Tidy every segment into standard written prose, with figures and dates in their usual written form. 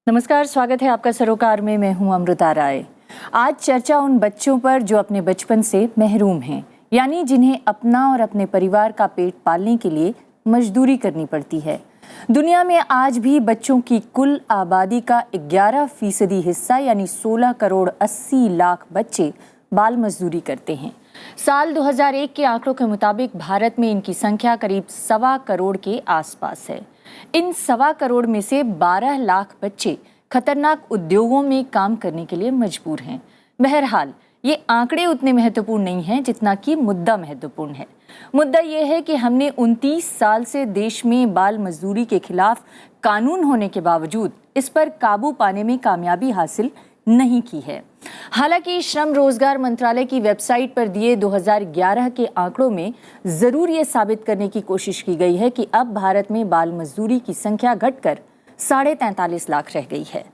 नमस्कार, स्वागत है आपका सरोकार में। मैं हूं अमृता राय। आज चर्चा उन बच्चों पर जो अपने बचपन से महरूम हैं, यानी जिन्हें अपना और अपने परिवार का पेट पालने के लिए मजदूरी करनी पड़ती है। दुनिया में आज भी बच्चों की कुल आबादी का 11% हिस्सा यानी 16 करोड़ 80 लाख बच्चे बाल मजदूरी करते हैं। साल 2001 के आंकड़ों के मुताबिक भारत में इनकी संख्या करीब 1.25 करोड़ के आसपास है। इन 1.25 करोड़ में से 12 लाख बच्चे खतरनाक उद्योगों में काम करने के लिए मजबूर हैं। बहरहाल, ये आंकड़े उतने महत्वपूर्ण नहीं हैं जितना कि मुद्दा महत्वपूर्ण है। मुद्दा ये है कि हमने 29 साल से देश में बाल मजदूरी के खिलाफ कानून होने के बावजूद इस पर काबू पाने में कामयाबी हासिल नहीं की है। हालांकि श्रम रोजगार मंत्रालय की वेबसाइट पर दिए 2011 के आंकड़ों में जरूर ये साबित करने की कोशिश की गई है कि अब भारत में बाल मजदूरी की संख्या घटकर 43.5 लाख रह गई है।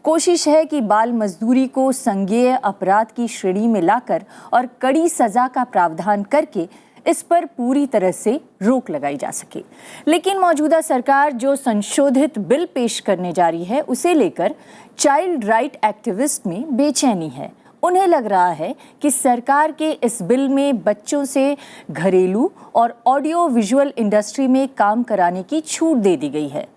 कोशिश है कि बाल मजदूरी को संज्ञेय अपराध की श्रेणी में लाकर और कड़ी सजा का प्रावधान करके इस पर पूरी तरह से रोक लगाई जा सके। लेकिन मौजूदा सरकार जो संशोधित बिल पेश करने जा रही है, उसे लेकर चाइल्ड राइट एक्टिविस्ट में बेचैनी है। उन्हें लग रहा है कि सरकार के इस बिल में बच्चों से घरेलू और ऑडियो विजुअल इंडस्ट्री में काम कराने की छूट दे दी गई है।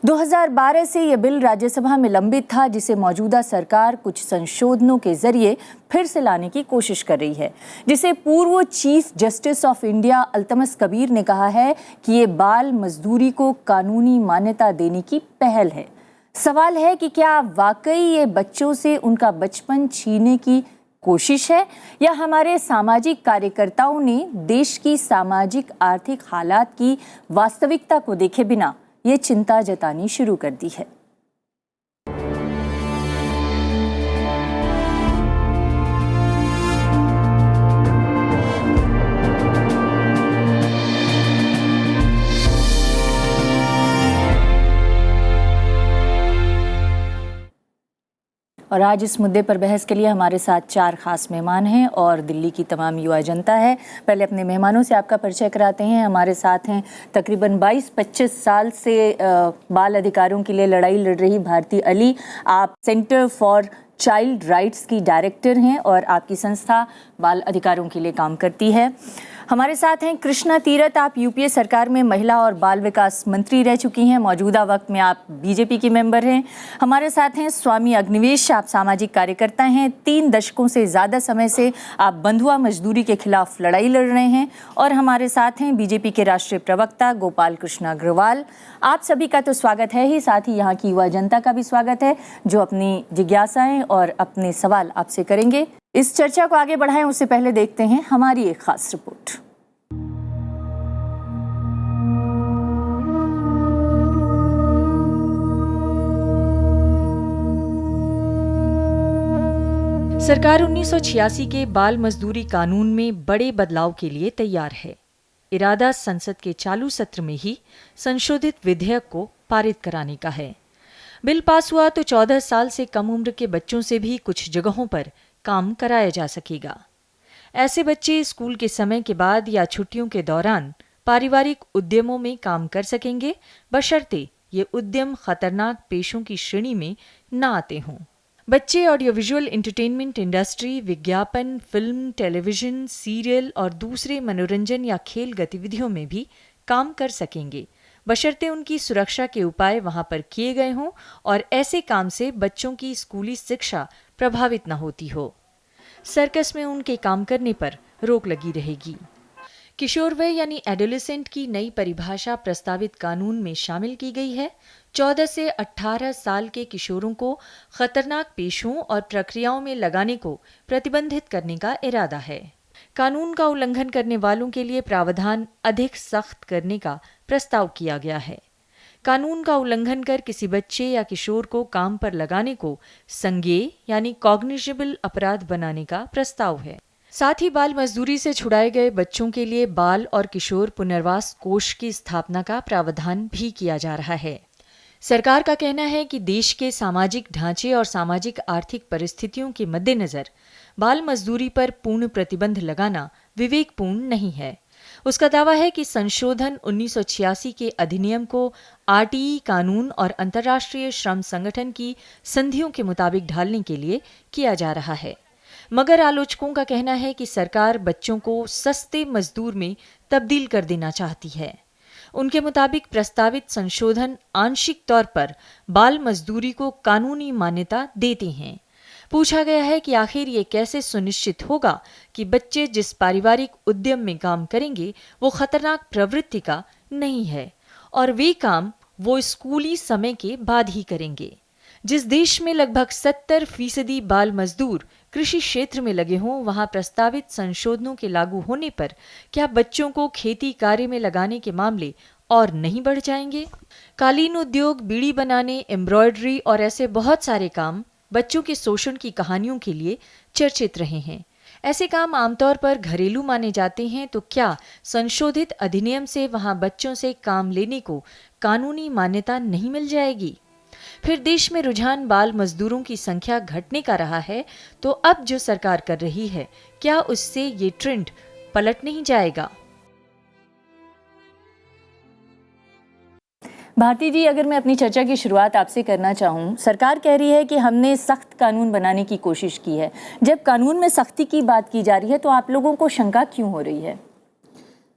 2012 से यह बिल राज्यसभा में लंबित था, जिसे मौजूदा सरकार कुछ संशोधनों के जरिए फिर से लाने की कोशिश कर रही है, जिसे पूर्व chief justice of India Altamas Kabir ने कहा है कि ये बाल मजदूरी को कानूनी मान्यता देने की पहल है। सवाल है कि क्या वाकई ये बच्चों से उनका बचपन छीनने की कोशिश है, या हमारे सामाजिक कार्यकर्ताओं ने देश की सामाजिक आर्थिक हालात की वास्तविकता को देखे बिना ये चिंता जतानी शुरू कर दी है। और आज इस मुद्दे पर बहस के लिए हमारे साथ 4 खास मेहमान हैं और दिल्ली की तमाम युवा जनता है। पहले अपने मेहमानों से आपका परिचय कराते हैं। हमारे साथ हैं तकरीबन 22-25 साल से बाल अधिकारों के लिए लड़ाई लड़ रही भारती अली। आप सेंटर फॉर चाइल्ड राइट्स की डायरेक्टर हैं और आपकी संस्था बाल अधिकारों के लिए काम करती है। हमारे साथ हैं कृष्णा तीरथ। आप यूपीए सरकार में महिला और बाल विकास मंत्री रह चुकी हैं। मौजूदा वक्त में आप बीजेपी की मेंबर हैं। हमारे साथ हैं स्वामी अग्निवेश। आप सामाजिक कार्यकर्ता हैं। 3 दशकों से ज़्यादा समय से आप बंधुआ मजदूरी के खिलाफ लड़ाई लड़ रहे हैं। और हमारे साथ हैं बीजेपी के राष्ट्रीय प्रवक्ता गोपाल कृष्ण अग्रवाल। आप सभी का तो स्वागत है ही, साथ ही यहाँ की युवा जनता का भी स्वागत है जो अपनी जिज्ञासाएं और अपने सवाल आपसे करेंगे। इस चर्चा को आगे बढ़ाएं उससे पहले देखते हैं हमारी एक खास रिपोर्ट। सरकार 1986 के बाल मजदूरी कानून में बड़े बदलाव के लिए तैयार है। इरादा संसद के चालू सत्र में ही संशोधित विधेयक को पारित कराने का है। बिल पास हुआ तो 14 साल से कम उम्र के बच्चों से भी कुछ जगहों पर काम कराया जा सकेगा। ऐसे बच्चे स्कूल के समय के बाद या छुट्टियों के दौरान पारिवारिक उद्यमों में काम कर सकेंगे, बशर्ते ये उद्यम खतरनाक पेशों की श्रेणी में न आते हों। बच्चे ऑडियो विजुअल एंटरटेनमेंट इंडस्ट्री, विज्ञापन, फिल्म, टेलीविजन, सीरियल और दूसरे मनोरंजन या खेल गतिविधियों में भी काम कर सकेंगे, बशर्ते उनकी सुरक्षा के उपाय वहां पर किए गए हों और ऐसे काम से बच्चों की स्कूली शिक्षा प्रभावित न होती हो। सर्कस में उनके काम करने पर रोक लगी रहेगी। किशोर वय यानी एडोलेसेंट की नई परिभाषा प्रस्तावित कानून में शामिल की गई है। 14 से 18 साल के किशोरों को खतरनाक पेशों और प्रक्रियाओं में लगाने को प्रतिबंधित करने का इरादा है। कानून का उल्लंघन करने वालों के लिए प्रावधान अधिक सख्त करने का प्रस्ताव किया गया है। कानून का उल्लंघन कर किसी बच्चे या किशोर को काम पर लगाने को संज्ञेय यानी कॉग्निजेबल अपराध बनाने का प्रस्ताव है। साथ ही बाल मजदूरी से छुड़ाए गए बच्चों के लिए बाल और किशोर पुनर्वास कोष की स्थापना का प्रावधान भी किया जा रहा है। सरकार का कहना है कि देश के सामाजिक ढांचे और सामाजिक आर्थिक परिस्थितियों के मद्देनजर बाल मजदूरी पर पूर्ण प्रतिबंध लगाना विवेकपूर्ण नहीं है। उसका दावा है कि संशोधन 1986 के अधिनियम को आरटीई कानून और अंतर्राष्ट्रीय श्रम संगठन की संधियों के मुताबिक ढालने के लिए किया जा रहा है। मगर आलोचकों का कहना है कि सरकार बच्चों को सस्ते मजदूर में तब्दील कर देना चाहती है। उनके मुताबिक प्रस्तावित संशोधन आंशिक तौर पर बाल मजदूरी को कानूनी मान्यता देते हैं। पूछा गया है कि आखिर ये कैसे सुनिश्चित होगा कि बच्चे जिस पारिवारिक उद्यम में काम करेंगे वो खतरनाक प्रवृत्ति का नहीं है और वे काम वो स्कूली समय के बाद ही करेंगे। जिस देश में लगभग 70% बाल मजदूर कृषि क्षेत्र में लगे हों, वहां प्रस्तावित संशोधनों के लागू होने पर क्या बच्चों को खेती कार्य में लगाने के मामले और नहीं बढ़ जाएंगे? कालीन उद्योग, बीड़ी बनाने, एम्ब्रॉयडरी और ऐसे बहुत सारे काम बच्चों के शोषण की कहानियों के लिए चर्चित रहे हैं। ऐसे काम आमतौर पर घरेलू माने जाते हैं, तो क्या संशोधित अधिनियम से वहां बच्चों से काम लेने को कानूनी मान्यता नहीं मिल जाएगी? फिर देश में रुझान बाल मजदूरों की संख्या घटने का रहा है, तो अब जो सरकार कर रही है, क्या उससे ये ट्रेंड पलट नहीं जाएगा? भारती जी, अगर मैं अपनी चर्चा की शुरुआत आपसे करना चाहूँ, सरकार कह रही है कि हमने सख्त कानून बनाने की कोशिश की है। जब कानून में सख्ती की बात की जा रही है तो आप लोगों को शंका क्यों हो रही है?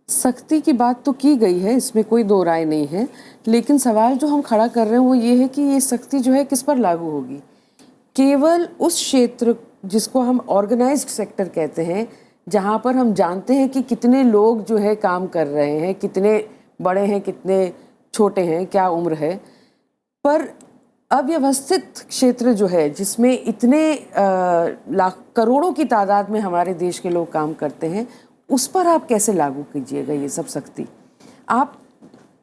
सख्ती की बात तो की गई है, इसमें कोई दो राय नहीं है, लेकिन सवाल जो हम खड़ा कर रहे हैं वो ये है कि ये सख्ती जो है किस पर लागू होगी। केवल उस क्षेत्र जिसको हम ऑर्गेनाइज्ड सेक्टर कहते हैं, जहाँ पर हम जानते हैं कि कितने लोग जो है काम कर रहे हैं, कितने बड़े हैं, कितने छोटे हैं, क्या उम्र है, पर अव्यवस्थित क्षेत्र जो है जिसमें इतने लाख करोड़ों की तादाद में हमारे देश के लोग काम करते हैं, उस पर आप कैसे लागू कीजिएगा ये सब सख्ती?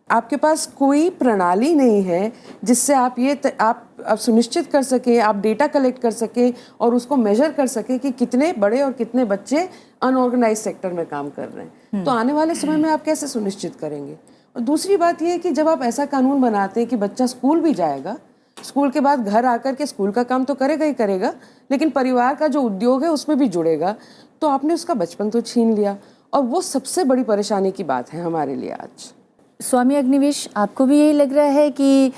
आपके पास कोई प्रणाली नहीं है जिससे आप सुनिश्चित कर सकें, आप डेटा कलेक्ट कर सकें और उसको मेजर कर सकें कि कितने बड़े और कितने बच्चे अनऑर्गेनाइज सेक्टर में काम कर रहे हैं। तो आने वाले समय में आप कैसे सुनिश्चित करेंगे? और दूसरी बात यह है कि जब आप ऐसा कानून बनाते हैं कि बच्चा स्कूल भी जाएगा, स्कूल के बाद घर आकर के स्कूल का काम तो करेगा ही करेगा, लेकिन परिवार का जो उद्योग है उसमें भी जुड़ेगा, तो आपने उसका बचपन तो छीन लिया, और वो सबसे बड़ी परेशानी की बात है हमारे लिए आज। स्वामी अग्निवेश, आपको भी यही लग रहा है कि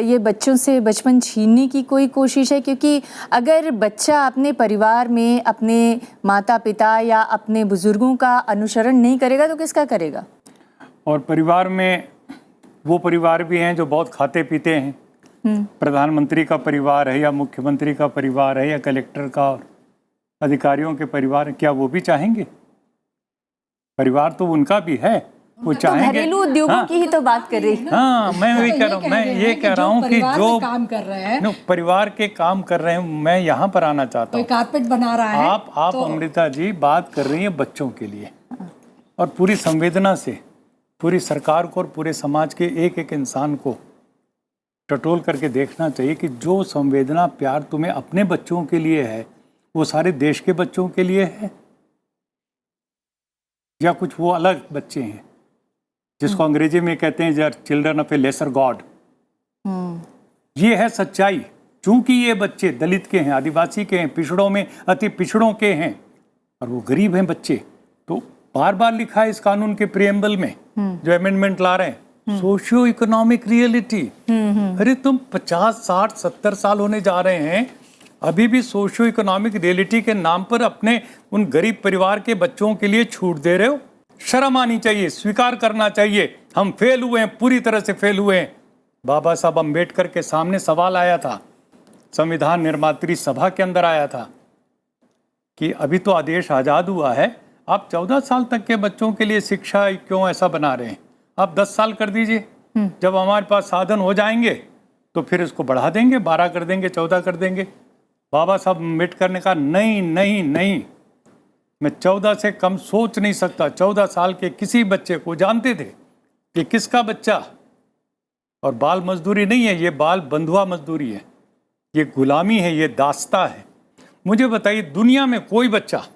ये बच्चों से बचपन छीनने की कोई कोशिश है? क्योंकि अगर बच्चा अपने परिवार में अपने माता पिता या अपने बुजुर्गों का अनुसरण नहीं करेगा तो किसका करेगा? और परिवार में वो परिवार भी हैं जो बहुत खाते पीते हैं। प्रधानमंत्री का परिवार है या मुख्यमंत्री का परिवार है या कलेक्टर का, अधिकारियों के परिवार, क्या वो भी चाहेंगे? परिवार तो उनका भी है, वो चाहेंगे। घरेलू उद्योगों की ही तो बात कर रही है। हाँ, मैं वही कह रहा हूँ, मैं ये कह रहा हूँ कि जो काम कर रहे हैं, परिवार के काम कर रहे हैं, मैं यहाँ पर आना चाहता हूँ। कारपेट बना रहा है, आप अमृता जी बात कर रही हैं बच्चों के लिए, और पूरी संवेदना से पूरी सरकार को और पूरे समाज के एक एक इंसान को टटोल करके देखना चाहिए कि जो संवेदना प्यार तुम्हें अपने बच्चों के लिए है वो सारे देश के बच्चों के लिए है, या कुछ वो अलग बच्चे हैं जिसको अंग्रेजी में कहते हैं यार children of A laser God. ये है सच्चाई। चूंकि ये बच्चे दलित के हैं, आदिवासी के हैं, पिछड़ों में अति पिछड़ों के हैं और वो गरीब हैं बच्चे, तो बार बार लिखा है इस कानून के प्रिएम्बल में जो अमेंडमेंट ला रहे हैं, सोशियो इकोनॉमिक रियलिटी। अरे तुम 50, 60, 70 साल होने जा रहे हैं, अभी भी सोशियो इकोनॉमिक रियलिटी के नाम पर अपने उन गरीब परिवार के बच्चों के लिए छूट दे रहे हो। शर्म आनी चाहिए, स्वीकार करना चाहिए हम फेल हुए हैं, पूरी तरह से फेल हुए हैं। बाबा साहब अम्बेडकर के सामने सवाल आया था, संविधान निर्मात्री सभा के अंदर आया था कि अभी तो आदेश आज़ाद हुआ है, आप 14 साल तक के बच्चों के लिए शिक्षा क्यों ऐसा बना रहे हैं? आप 10 साल कर दीजिए, जब हमारे पास साधन हो जाएंगे तो फिर इसको बढ़ा देंगे, 12 कर देंगे, 14 कर देंगे। बाबा साहब अम्बेडकर ने कहा नहीं नहीं नहीं, मैं 14 से कम सोच नहीं सकता। 14 साल के किसी बच्चे को जानते थे कि किसका बच्चा, और बाल मजदूरी नहीं है ये, बाल बंधुआ मजदूरी है, ये गुलामी है, ये दास्ता है। मुझे बताइए दुनिया में कोई बच्चा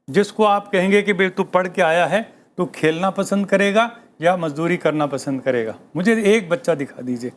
जिसको आप कहेंगे कि भाई तू पढ़ के आया है, तू खेलना पसंद करेगा या मजदूरी करना पसंद करेगा? मुझे एक बच्चा दिखा दीजिए।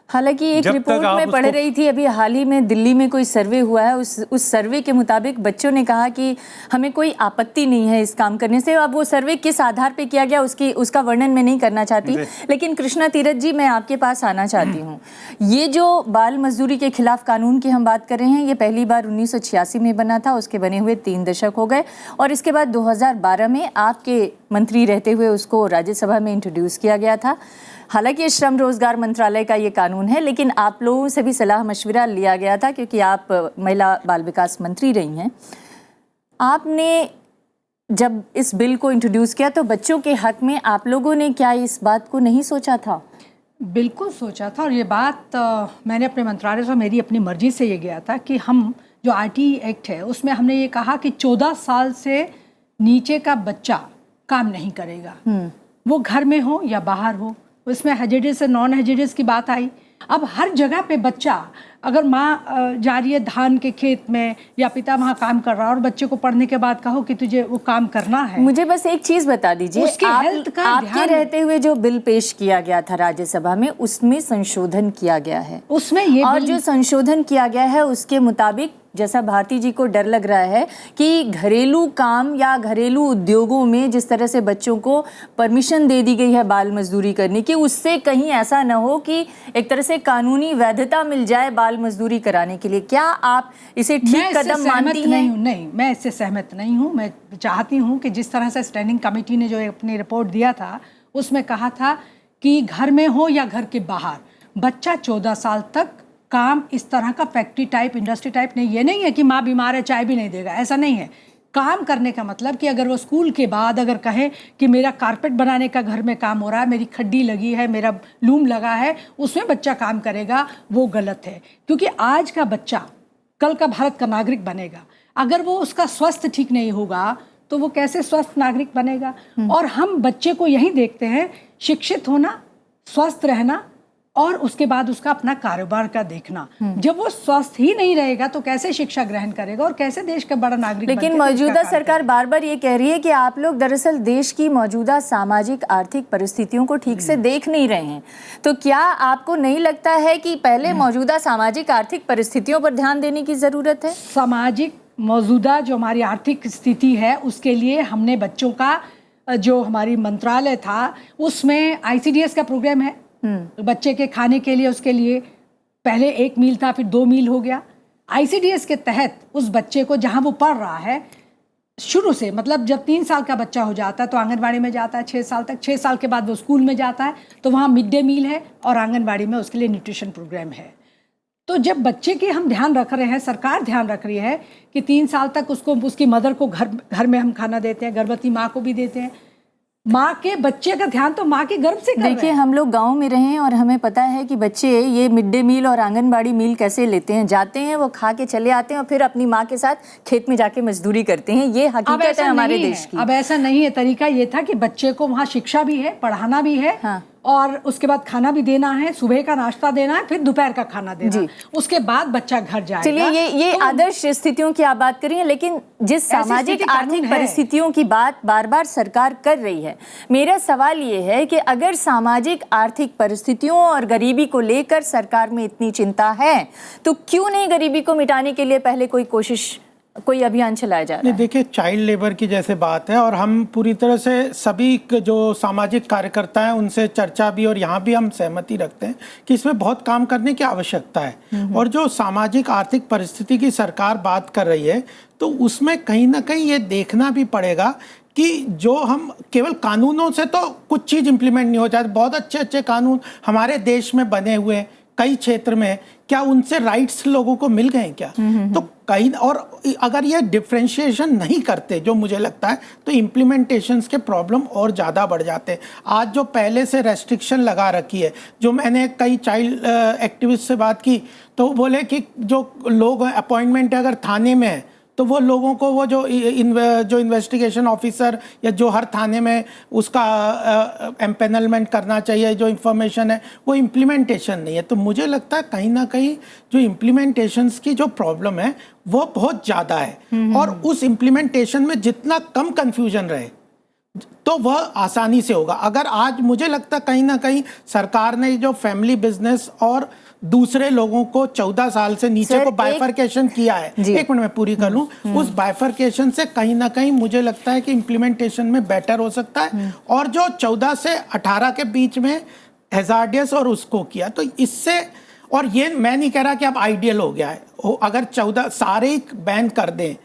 हालांकि एक जब तक रिपोर्ट आप में पढ़ उसको- रही थी अभी हाल ही में दिल्ली में कोई सर्वे हुआ है, उस सर्वे के मुताबिक बच्चों ने कहा कि हमें कोई आपत्ति नहीं है इस काम करने से। अब वो सर्वे किस आधार पे किया गया उसका वर्णन मैं नहीं करना चाहती, लेकिन कृष्णा तीरथ जी मैं आपके पास आना चाहती हूँ। ये जो बाल मजदूरी के खिलाफ कानून की हम बात कर रहे हैं, ये पहली बार 1986 में बना था, उसके बने हुए 3 दशक हो गए और इसके बाद 2012 में आपके मंत्री रहते हुए उसको राज्यसभा में इंट्रोड्यूस किया गया था। हालांकि ये श्रम रोजगार मंत्रालय का ये कानून है, लेकिन आप लोगों से भी सलाह मशविरा लिया गया था क्योंकि आप महिला बाल विकास मंत्री रही हैं। आपने जब इस बिल को इंट्रोड्यूस किया तो बच्चों के हक में आप लोगों ने क्या इस बात को नहीं सोचा था? बिल्कुल सोचा था और ये बात मैंने अपने मंत्रालय से, मेरी अपनी मर्जी से ये गया था कि हम जो आरटीई एक्ट है उसमें हमने ये कहा कि 14 साल से नीचे का बच्चा काम नहीं करेगा, वो घर में हो या बाहर हो। उसमें हैजिडिस से नॉन हैजिडिस की बात आई। अब हर जगह पे बच्चा, अगर माँ जा रही है धान के खेत में या पिता वहाँ काम कर रहा है और बच्चे को पढ़ने के बाद कहो कि तुझे वो काम करना है, मुझे बस एक चीज बता दीजिए, उसके हेल्थ का आपके ध्यान रहते हुए जो बिल पेश किया गया था राज्यसभा में उसमें संशोधन किया गया है, उसमें ये और बिल- जो संशोधन किया गया है उसके मुताबिक जैसा भारती जी को डर लग रहा है कि घरेलू काम या घरेलू उद्योगों में जिस तरह से बच्चों को परमिशन दे दी गई है बाल मजदूरी करने की, उससे कहीं ऐसा न हो कि एक तरह से कानूनी वैधता मिल जाए बाल मजदूरी कराने के लिए। क्या आप इसे मैं ठीक इससे कदम सहमत मानती नहीं हैं? हूँ। नहीं, मैं इससे सहमत नहीं हूँ। मैं चाहती हूँ कि जिस तरह से स्टैंडिंग कमेटी ने जो अपनी रिपोर्ट दिया था उसमें कहा था कि घर में हो या घर के बाहर बच्चा 14 साल तक काम, इस तरह का फैक्ट्री टाइप, इंडस्ट्री टाइप नहीं। ये नहीं है कि माँ बीमार है चाय भी नहीं देगा, ऐसा नहीं है। काम करने का मतलब कि अगर वो स्कूल के बाद अगर कहे कि मेरा कारपेट बनाने का घर में काम हो रहा है, मेरी खड्डी लगी है, मेरा लूम लगा है, उसमें बच्चा काम करेगा, वो गलत है। क्योंकि आज का बच्चा कल का भारत का नागरिक बनेगा। अगर वो उसका स्वास्थ्य ठीक नहीं होगा तो वो कैसे स्वस्थ नागरिक बनेगा? और हम बच्चे को यही देखते हैं, शिक्षित होना, स्वस्थ रहना और उसके बाद उसका अपना कारोबार का देखना। जब वो स्वस्थ ही नहीं रहेगा तो कैसे शिक्षा ग्रहण करेगा और कैसे देश का बड़ा नागरिक लेकिन बनके देश का मौजूदा काम सरकार करेगा? बार बार ये कह रही है कि आप लोग दरअसल देश की मौजूदा सामाजिक आर्थिक परिस्थितियों को ठीक से देख नहीं रहे हैं। तो क्या आपको नहीं लगता है कि पहले मौजूदा सामाजिक आर्थिक परिस्थितियों पर ध्यान देने की जरूरत है? सामाजिक मौजूदा जो हमारी आर्थिक स्थिति है उसके लिए हमने बच्चों का जो हमारी मंत्रालय था उसमें ICDS का प्रोग्राम है बच्चे के खाने के लिए। उसके लिए पहले 1 मील था, फिर 2 मील हो गया। ICDS के तहत उस बच्चे को जहां वो पढ़ रहा है शुरू से, मतलब जब 3 साल का बच्चा हो जाता है तो आंगनबाड़ी में जाता है 6 साल तक, 6 साल के बाद वो स्कूल में जाता है तो वहाँ मिड डे मील है और आंगनबाड़ी में उसके लिए न्यूट्रिशन प्रोग्राम है। तो जब बच्चे की हम ध्यान रख रहे हैं, सरकार ध्यान रख रही है कि 3 साल तक उसको, उसकी मदर को घर में हम खाना देते हैं, गर्भवती माँ को भी देते हैं। माँ के बच्चे का ध्यान तो माँ के गर्भ से कर रहे देखिए, हैं। हम लोग गांव में रहे हैं और हमें पता है कि बच्चे ये मिड डे मील और आंगनबाड़ी मील कैसे लेते हैं। जाते हैं, वो खा के चले आते हैं और फिर अपनी माँ के साथ खेत में जाके मजदूरी करते हैं। ये अब हकीकत ऐसा है हमारे नहीं देश है। की। अब ऐसा नहीं है। तरीका ये था कि बच्चे को वहाँ शिक्षा भी है, पढ़ाना भी है, हाँ। और उसके बाद खाना भी देना है, सुबह का नाश्ता देना है, फिर दोपहर का खाना देना जी। है। उसके बाद बच्चा घर जाएगा। चलिए, ये तो आदर्श स्थितियों की आप बात करिए, लेकिन जिस ऐसी सामाजिक स्थिति कानून आर्थिक है। परिस्थितियों की बात बार बार सरकार कर रही है, मेरा सवाल ये है कि अगर सामाजिक आर्थिक परिस्थितियों और गरीबी को लेकर सरकार में इतनी चिंता है तो क्यों नहीं गरीबी को मिटाने के लिए पहले कोई अभियान चलाया जा रहा नहीं, है? देखिए, चाइल्ड लेबर की जैसे बात है और हम पूरी तरह से सभी जो सामाजिक कार्यकर्ता हैं उनसे चर्चा भी और यहाँ भी हम सहमति रखते हैं कि इसमें बहुत काम करने की आवश्यकता है। और जो सामाजिक आर्थिक परिस्थिति की सरकार बात कर रही है तो उसमें कहीं ना कहीं ये देखना भी पड़ेगा कि जो हम केवल कानूनों से तो कुछ चीज़ इम्प्लीमेंट नहीं हो जाती। बहुत अच्छे अच्छे कानून हमारे देश में बने हुए हैं कई क्षेत्र में, क्या उनसे राइट्स लोगों को मिल गए क्या? तो कहीं, और अगर ये डिफ्रेंशिएशन नहीं करते जो मुझे लगता है, तो इम्प्लीमेंटेशंस के प्रॉब्लम और ज़्यादा बढ़ जाते हैं। आज जो पहले से रेस्ट्रिक्शन लगा रखी है, जो मैंने कई चाइल्ड एक्टिविस्ट से बात की तो वो बोले कि जो लोग अपॉइंटमेंट अगर थाने में है तो वो लोगों को वो जो इन्वेस्टिगेशन ऑफिसर या जो हर थाने में उसका एम्पेनलमेंट करना चाहिए, जो इंफॉर्मेशन है वो इम्प्लीमेंटेशन नहीं है। तो मुझे लगता है कहीं ना कहीं जो इम्प्लीमेंटेशंस की जो प्रॉब्लम है वो बहुत ज़्यादा है। और उस इम्प्लीमेंटेशन में जितना कम कन्फ्यूजन रहे तो वह आसानी से होगा। अगर आज मुझे लगता है कहीं ना कहीं सरकार ने जो फैमिली बिजनेस और दूसरे लोगों को 14 साल से नीचे सर, को बाइफरकेशन किया है, एक मिनट में पूरी कर लूं, उस बाइफरकेशन से कहीं ना कहीं मुझे लगता है कि इम्प्लीमेंटेशन में बेटर हो सकता है। और जो 14 से 18 के बीच में हैजार्डियस और उसको किया, तो इससे, और ये मैं नहीं कह रहा कि अब आइडियल हो गया है, अगर 14 सारे बैन कर दें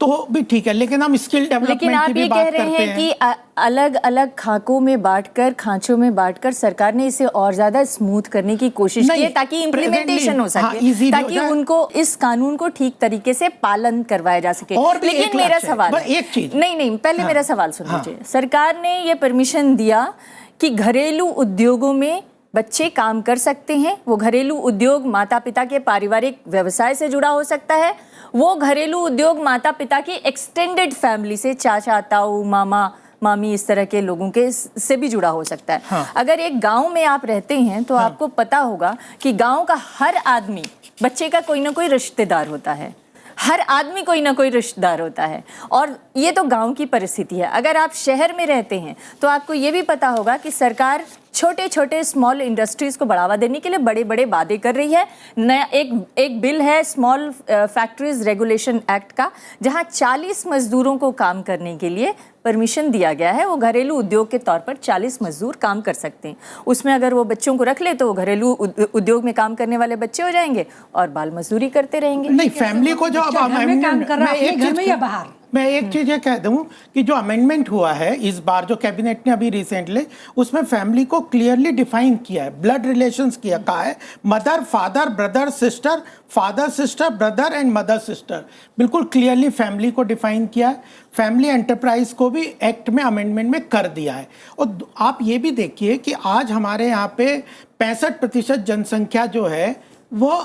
तो भी ठीक है, लेकिन हम स्किल लेकिन डेवलपमेंट आप की भी ये कह बात रहे करते हैं कि अलग अलग खाकों में बांटकर, खांचों में बांटकर सरकार ने इसे और ज्यादा स्मूथ करने की कोशिश की है ताकि इम्प्लीमेंटेशन हो हाँ, सके, easily ताकि हो जाए। उनको इस कानून को ठीक तरीके से पालन करवाया जा सके। और भी एक लेकिन मेरा लक्ष्य है, सवाल बस है, एक चीज। नहीं पहले हाँ, मेरा सवाल सुन हाँ। लीजिए। सरकार ने ये परमिशन दिया कि घरेलू उद्योगों में बच्चे काम कर सकते हैं। वो घरेलू उद्योग माता पिता के पारिवारिक व्यवसाय से जुड़ा हो सकता है, वो घरेलू उद्योग माता पिता की एक्सटेंडेड फैमिली से, चाचा ताऊ मामा मामी इस तरह के लोगों के से भी जुड़ा हो सकता है। हाँ। अगर एक गांव में आप रहते हैं तो आपको पता होगा कि गांव का हर आदमी बच्चे का कोई ना कोई रिश्तेदार होता है, हर आदमी कोई ना कोई रिश्तेदार होता है, और ये तो गांव की परिस्थिति है। अगर आप शहर में रहते हैं तो आपको ये भी पता होगा कि सरकार छोटे छोटे स्मॉल इंडस्ट्रीज को बढ़ावा देने के लिए बड़े बड़े वादे कर रही है। नया एक बिल है स्मॉल फैक्ट्रीज रेगुलेशन एक्ट का, जहां 40 मजदूरों को काम करने के लिए परमिशन दिया गया है। वो घरेलू उद्योग के तौर पर 40 मजदूर काम कर सकते हैं। उसमें अगर वो बच्चों को रख ले तो वो घरेलू उद्योग में काम करने वाले बच्चे हो जाएंगे और बाल मजदूरी करते रहेंगे। नहीं, फैमिली को जो अब घर में काम कर रहा है, अपने घर में या बाहर? मैं एक चीज ये कह दूं कि जो अमेंडमेंट हुआ है इस बार, जो कैबिनेट ने अभी रिसेंटली, उसमें फैमिली को क्लियरली डिफाइन किया है, ब्लड रिलेशंस किया, कहा है mother father brother sister, father sister brother and mother sister, बिल्कुल क्लियरली फैमिली को डिफाइन किया है। फैमिली एंटरप्राइज को भी एक्ट में अमेंडमेंट में कर दिया है। और आप ये भी देखिए कि आज हमारे यहाँ पे 65% जनसंख्या जो है वो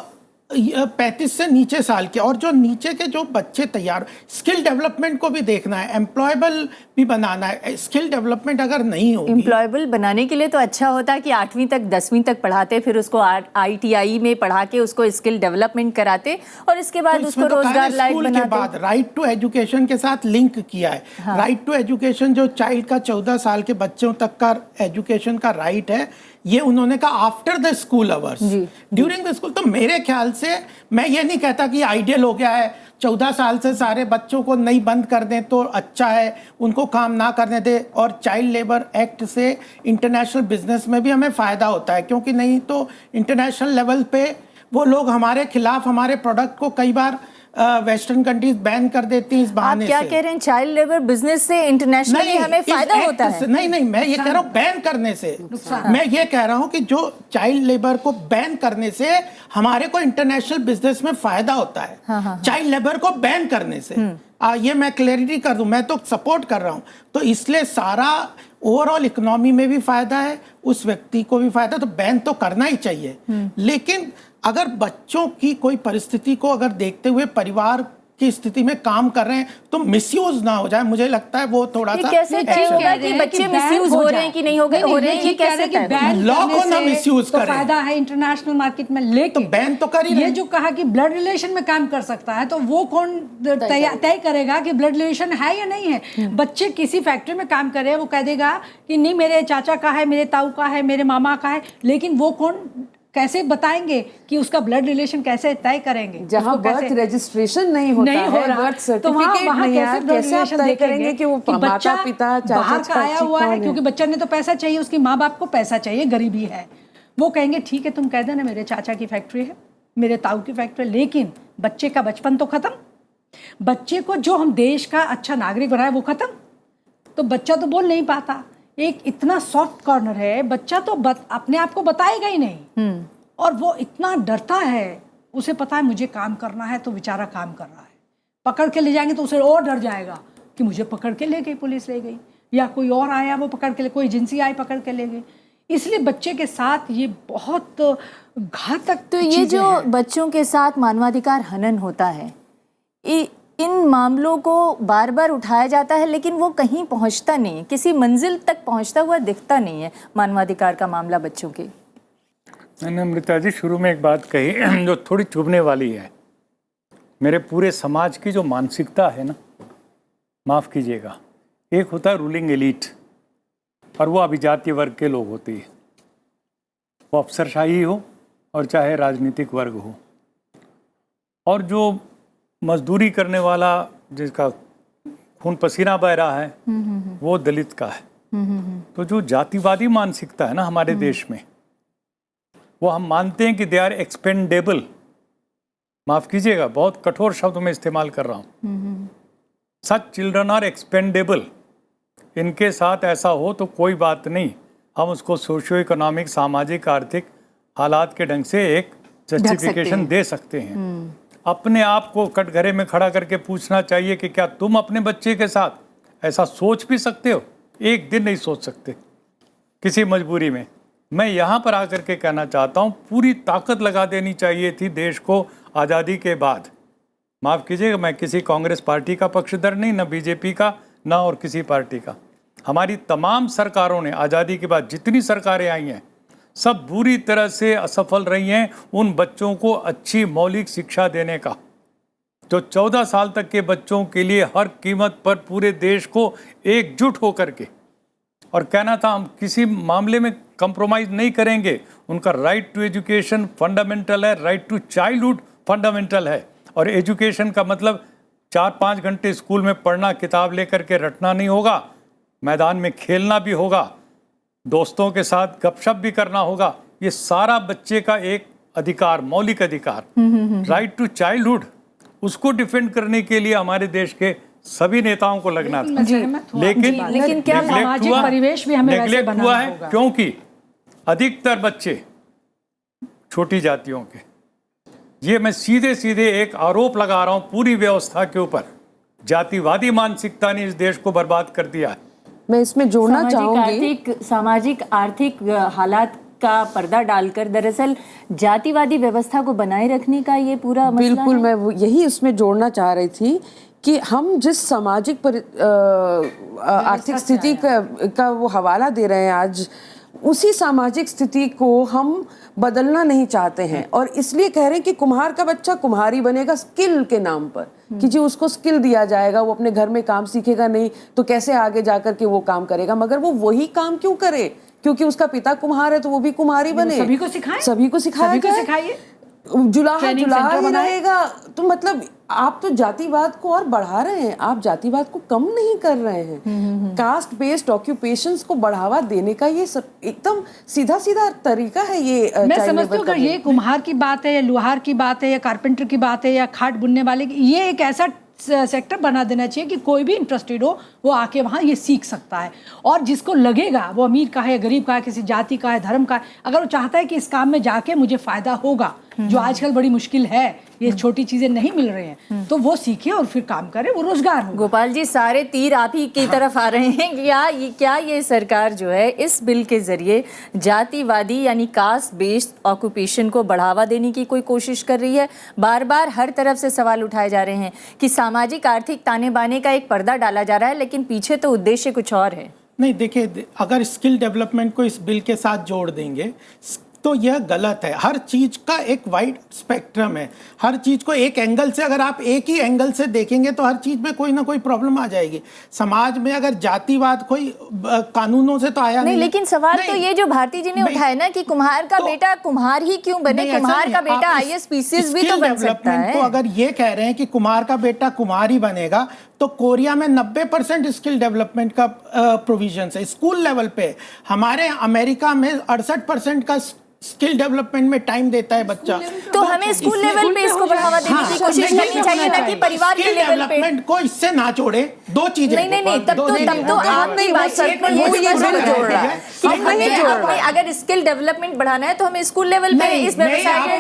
35 से नीचे साल के, और जो नीचे के जो बच्चे तैयार, स्किल डेवलपमेंट को भी देखना है, एम्प्लॉयबल भी बनाना है। स्किल डेवलपमेंट अगर नहीं होगी, एम्प्लॉयबल बनाने के लिए तो अच्छा होता है कि 8वीं तक 10वीं तक पढ़ाते, फिर उसको ITI में पढ़ा के उसको स्किल डेवलपमेंट कराते और इसके बाद तो उसको इसमें तो रोजगार लायक स्कूल के बनाते। बाद राइट टू एजुकेशन के साथ लिंक किया है। राइट टू एजुकेशन जो चाइल्ड का 14 साल के बच्चों तक का एजुकेशन का राइट है, ये उन्होंने कहा after the school hours, during the school. तो मेरे ख्याल से मैं ये नहीं कहता कि आइडियल हो गया है, 14 साल से सारे बच्चों को नहीं बंद कर दें तो अच्छा है, उनको काम ना करने दे। और चाइल्ड लेबर एक्ट से इंटरनेशनल बिजनेस में भी हमें फ़ायदा होता है, क्योंकि नहीं तो इंटरनेशनल लेवल पे वो लोग हमारे खिलाफ हमारे प्रोडक्ट को कई बार वेस्टर्न कंट्रीज बैन कर देती हैं इस बहाने से। आप क्या कह रहे हैं, चाइल्ड लेबर बिजनेस से इंटरनेशनली हमें फायदा होता है? नहीं, मैं ये कह रहा हूँ बैन करने से, मैं ये कह रहा हूँ कि जो चाइल्ड लेबर को बैन करने से हमारे को इंटरनेशनल बिजनेस में फायदा होता है। चाइल्ड लेबर को बैन करने से, ये मैं क्लैरिटी कर दूं, मैं तो सपोर्ट कर रहा हूँ। तो इसलिए सारा ओवरऑल इकोनॉमी में भी फायदा है, उस व्यक्ति को भी फायदा, तो बैन तो करना ही चाहिए। लेकिन अगर बच्चों की कोई परिस्थिति को अगर देखते हुए परिवार की स्थिति में काम कर रहे हैं तो मिसयूज ना हो जाए, मुझे लगता है वो थोड़ा सा कैसे तय होगा कि बच्चे मिसयूज हो रहे हैं कि नहीं हो रहे हैं, ये कैसे तय होगा? लॉ को ना मिसयूज तो करें। फायदा है इंटरनेशनल मार्केट में, लेकिन तो बैन तो कर ही ये रहे। जो कहा कि ब्लड रिलेशन में काम कर सकता है, तो वो कौन तय करेगा कि ब्लड रिलेशन है या नहीं है? बच्चे किसी फैक्ट्री में काम कर रहे हैं, वो कह देगा कि नहीं मेरे चाचा का है, मेरे ताऊ का है, मेरे मामा का है, लेकिन वो कौन कैसे बताएंगे कि उसका ब्लड रिलेशन कैसे तय करेंगे? जहाँ उसको कैसे- बर्थ रजिस्ट्रेशन नहीं होता नहीं हो है, रहा, बर्थ तो वहाँ सर्टिफिकेट नहीं है, blood कैसे आप relation तय देखेंगे करेंगे कि वो कि माता बच्चा पिता चाचा बाहर का आया हुआ है? क्योंकि बच्चा ने तो पैसा चाहिए, उसके माँ बाप को पैसा चाहिए, गरीबी है। वो कहेंगे ठीक है तुम कह देना मेरे चाचा की फैक्ट्री है, मेरे ताऊ की फैक्ट्री है, लेकिन बच्चे का बचपन तो खत्म। बच्चे को जो हम देश का अच्छा नागरिक बनाए वो खत्म। तो बच्चा तो बोल नहीं पाता, एक इतना सॉफ्ट कॉर्नर है, बच्चा तो अपने आप को बताएगा ही नहीं, और वो इतना डरता है, उसे पता है मुझे काम करना है, तो बेचारा काम कर रहा है। पकड़ के ले जाएंगे तो उसे और डर जाएगा कि मुझे पकड़ के ले गई, पुलिस ले गई, या कोई और आया वो पकड़ के ले, कोई एजेंसी आई पकड़ के ले गई। इसलिए बच्चे के साथ ये बहुत घातक। तो ये जो बच्चों के साथ मानवाधिकार हनन होता है, इन मामलों को बार बार उठाया जाता है, लेकिन वो कहीं पहुंचता नहीं है, किसी मंजिल तक पहुंचता हुआ दिखता नहीं है मानवाधिकार का मामला बच्चों के। मैंने अमृता जी शुरू में एक बात कही जो थोड़ी चुभने वाली है। मेरे पूरे समाज की जो मानसिकता है ना, माफ़ कीजिएगा, एक होता है रूलिंग एलीट, और वो अभिजातीय वर्ग के लोग होते हैं, वो अफसरशाही हो और चाहे राजनीतिक वर्ग हो, और जो मजदूरी करने वाला जिसका खून पसीना बह रहा है वो दलित का है। तो जो जातिवादी मानसिकता है ना हमारे देश में, वो हम मानते हैं कि दे आर एक्सपेंडेबल, माफ कीजिएगा बहुत कठोर शब्द में इस्तेमाल कर रहा हूं, सच चिल्ड्रन आर एक्सपेंडेबल, इनके साथ ऐसा हो तो कोई बात नहीं, हम उसको सोशियो इकोनॉमिक सामाजिक आर्थिक हालात के ढंग से एक जस्टिफिकेशन दे सकते हैं। अपने आप को कटघरे में खड़ा करके पूछना चाहिए कि क्या तुम अपने बच्चे के साथ ऐसा सोच भी सकते हो? एक दिन नहीं सोच सकते किसी मजबूरी में। मैं यहाँ पर आकर के कहना चाहता हूँ, पूरी ताकत लगा देनी चाहिए थी देश को आज़ादी के बाद। माफ़ कीजिएगा, मैं किसी कांग्रेस पार्टी का पक्षधर नहीं, न बीजेपी का, न और किसी पार्टी का। हमारी तमाम सरकारों ने आज़ादी के बाद जितनी सरकारें आई हैं सब बुरी तरह से असफल रही हैं उन बच्चों को अच्छी मौलिक शिक्षा देने का। जो 14 साल तक के बच्चों के लिए हर कीमत पर पूरे देश को एकजुट होकर के और कहना था हम किसी मामले में कंप्रोमाइज़ नहीं करेंगे, उनका राइट टू एजुकेशन फंडामेंटल है, राइट टू चाइल्डहुड फंडामेंटल है। और एजुकेशन का मतलब 4-5 घंटे स्कूल में पढ़ना, किताब लेकर के रटना नहीं होगा, मैदान में खेलना भी होगा, दोस्तों के साथ गपशप भी करना होगा। ये सारा बच्चे का एक अधिकार, मौलिक अधिकार, राइट टू चाइल्डहुड, उसको डिफेंड करने के लिए हमारे देश के सभी नेताओं को लगना था। लेकिन क्या सामाजिक परिवेश भी हमें वैसे नेग्लेक्ट बनाना हुआ है होगा? क्योंकि अधिकतर बच्चे छोटी जातियों के, ये मैं सीधे सीधे एक आरोप लगा रहा हूं पूरी व्यवस्था के ऊपर, जातिवादी मानसिकता ने इस देश को बर्बाद कर दिया है। मैं इसमें जोड़ना चाहूंगी, सामाजिक आर्थिक हालात का पर्दा डालकर दरअसल जातिवादी व्यवस्था को बनाए रखने का ये पूरा मसला बिल्कुल है। मैं यही इसमें जोड़ना चाह रही थी कि हम जिस सामाजिक आर्थिक स्थिति का वो हवाला दे रहे हैं आज, उसी सामाजिक स्थिति को हम बदलना नहीं चाहते हैं, और इसलिए कह रहे हैं कि कुम्हार का बच्चा कुम्हारी बनेगा स्किल के नाम पर, कि जी उसको स्किल दिया जाएगा, वो अपने घर में काम सीखेगा नहीं तो कैसे आगे जाकर के वो काम करेगा। मगर वो वही काम क्यों करे? क्योंकि उसका पिता कुम्हार है तो वो भी कुम्हारी बने। सभी को सिखाएं, सभी को सिखाइए, जुलाहा ही रहेगा। तो मतलब आप तो जातिवाद को और बढ़ा रहे हैं, आप जातिवाद को कम नहीं कर रहे हैं। कास्ट बेस्ड ऑक्यूपेशंस को बढ़ावा देने का ये सब एकदम सीधा सीधा तरीका है। ये मैं समझती हूँ अगर ये कुम्हार की बात है या लोहार की बात है या कारपेंटर की बात है या खाट बुनने वाले की, ये एक ऐसा सेक्टर बना देना चाहिए कि कोई भी इंटरेस्टेड हो वो आके वहाँ ये सीख सकता है, और जिसको लगेगा वो अमीर का है, गरीब का है, किसी जाति का है, धर्म का है, अगर वो चाहता है कि इस काम में जाके मुझे फायदा होगा, जो आजकल बड़ी मुश्किल है, ये छोटी चीजें नहीं मिल रही हैं, तो वो सीखे और फिर काम करे, वो रोजगार हो। गोपाल जी, सारे तीर आप ही की तरफ आ रहे हैं। क्या ये सरकार जो है इस बिल के जरिए जातिवादी यानी कास्ट बेस्ड ऑक्यूपेशन को बढ़ावा देने की कोई कोशिश कर रही है? बार बार हर तरफ से सवाल उठाए जा रहे हैं कि सामाजिक आर्थिक ताने बाने का एक पर्दा डाला जा रहा है, लेकिन पीछे तो उद्देश्य कुछ और है। नहीं, देखिए, अगर स्किल डेवलपमेंट को इस बिल के साथ जोड़ देंगे तो यह गलत है। हर चीज का एक वाइड स्पेक्ट्रम है, हर चीज को एक एंगल से, अगर आप एक ही एंगल से देखेंगे तो हर चीज में कोई ना कोई प्रॉब्लम आ जाएगी। समाज में अगर जातिवाद कोई कानूनों से तो आया नहीं, लेकिन सवाल तो ये जो भारती जी ने उठाया ना कि कुम्हार का बेटा कुम्हार ही क्यों बने, कुम्हार का बेटा IAS PCS भी तो बन सकता है। को अगर ये कह रहे हैं कि कुम्हार का बेटा कुम्हार ही बनेगा, तो कोरिया में 90% स्किल डेवलपमेंट का प्रोविजन है स्कूल लेवल पे। हमारे अमेरिका में 68% का स्किल डेवलपमेंट में टाइम देता है बच्चा। तो हमें स्कूल लेवल पे इसको बढ़ावा देने की कोशिश करनी चाहिए ना कि परिवार के लेवल पे। डेवलपमेंट को इससे ना जोड़े, दो चीजें। नहीं, तब तो आप नहीं बात जोड़ रहा है कि अगर स्किल डेवलपमेंट बढ़ाना है तो हमें स्कूल लेवल पे इस व्यवसाय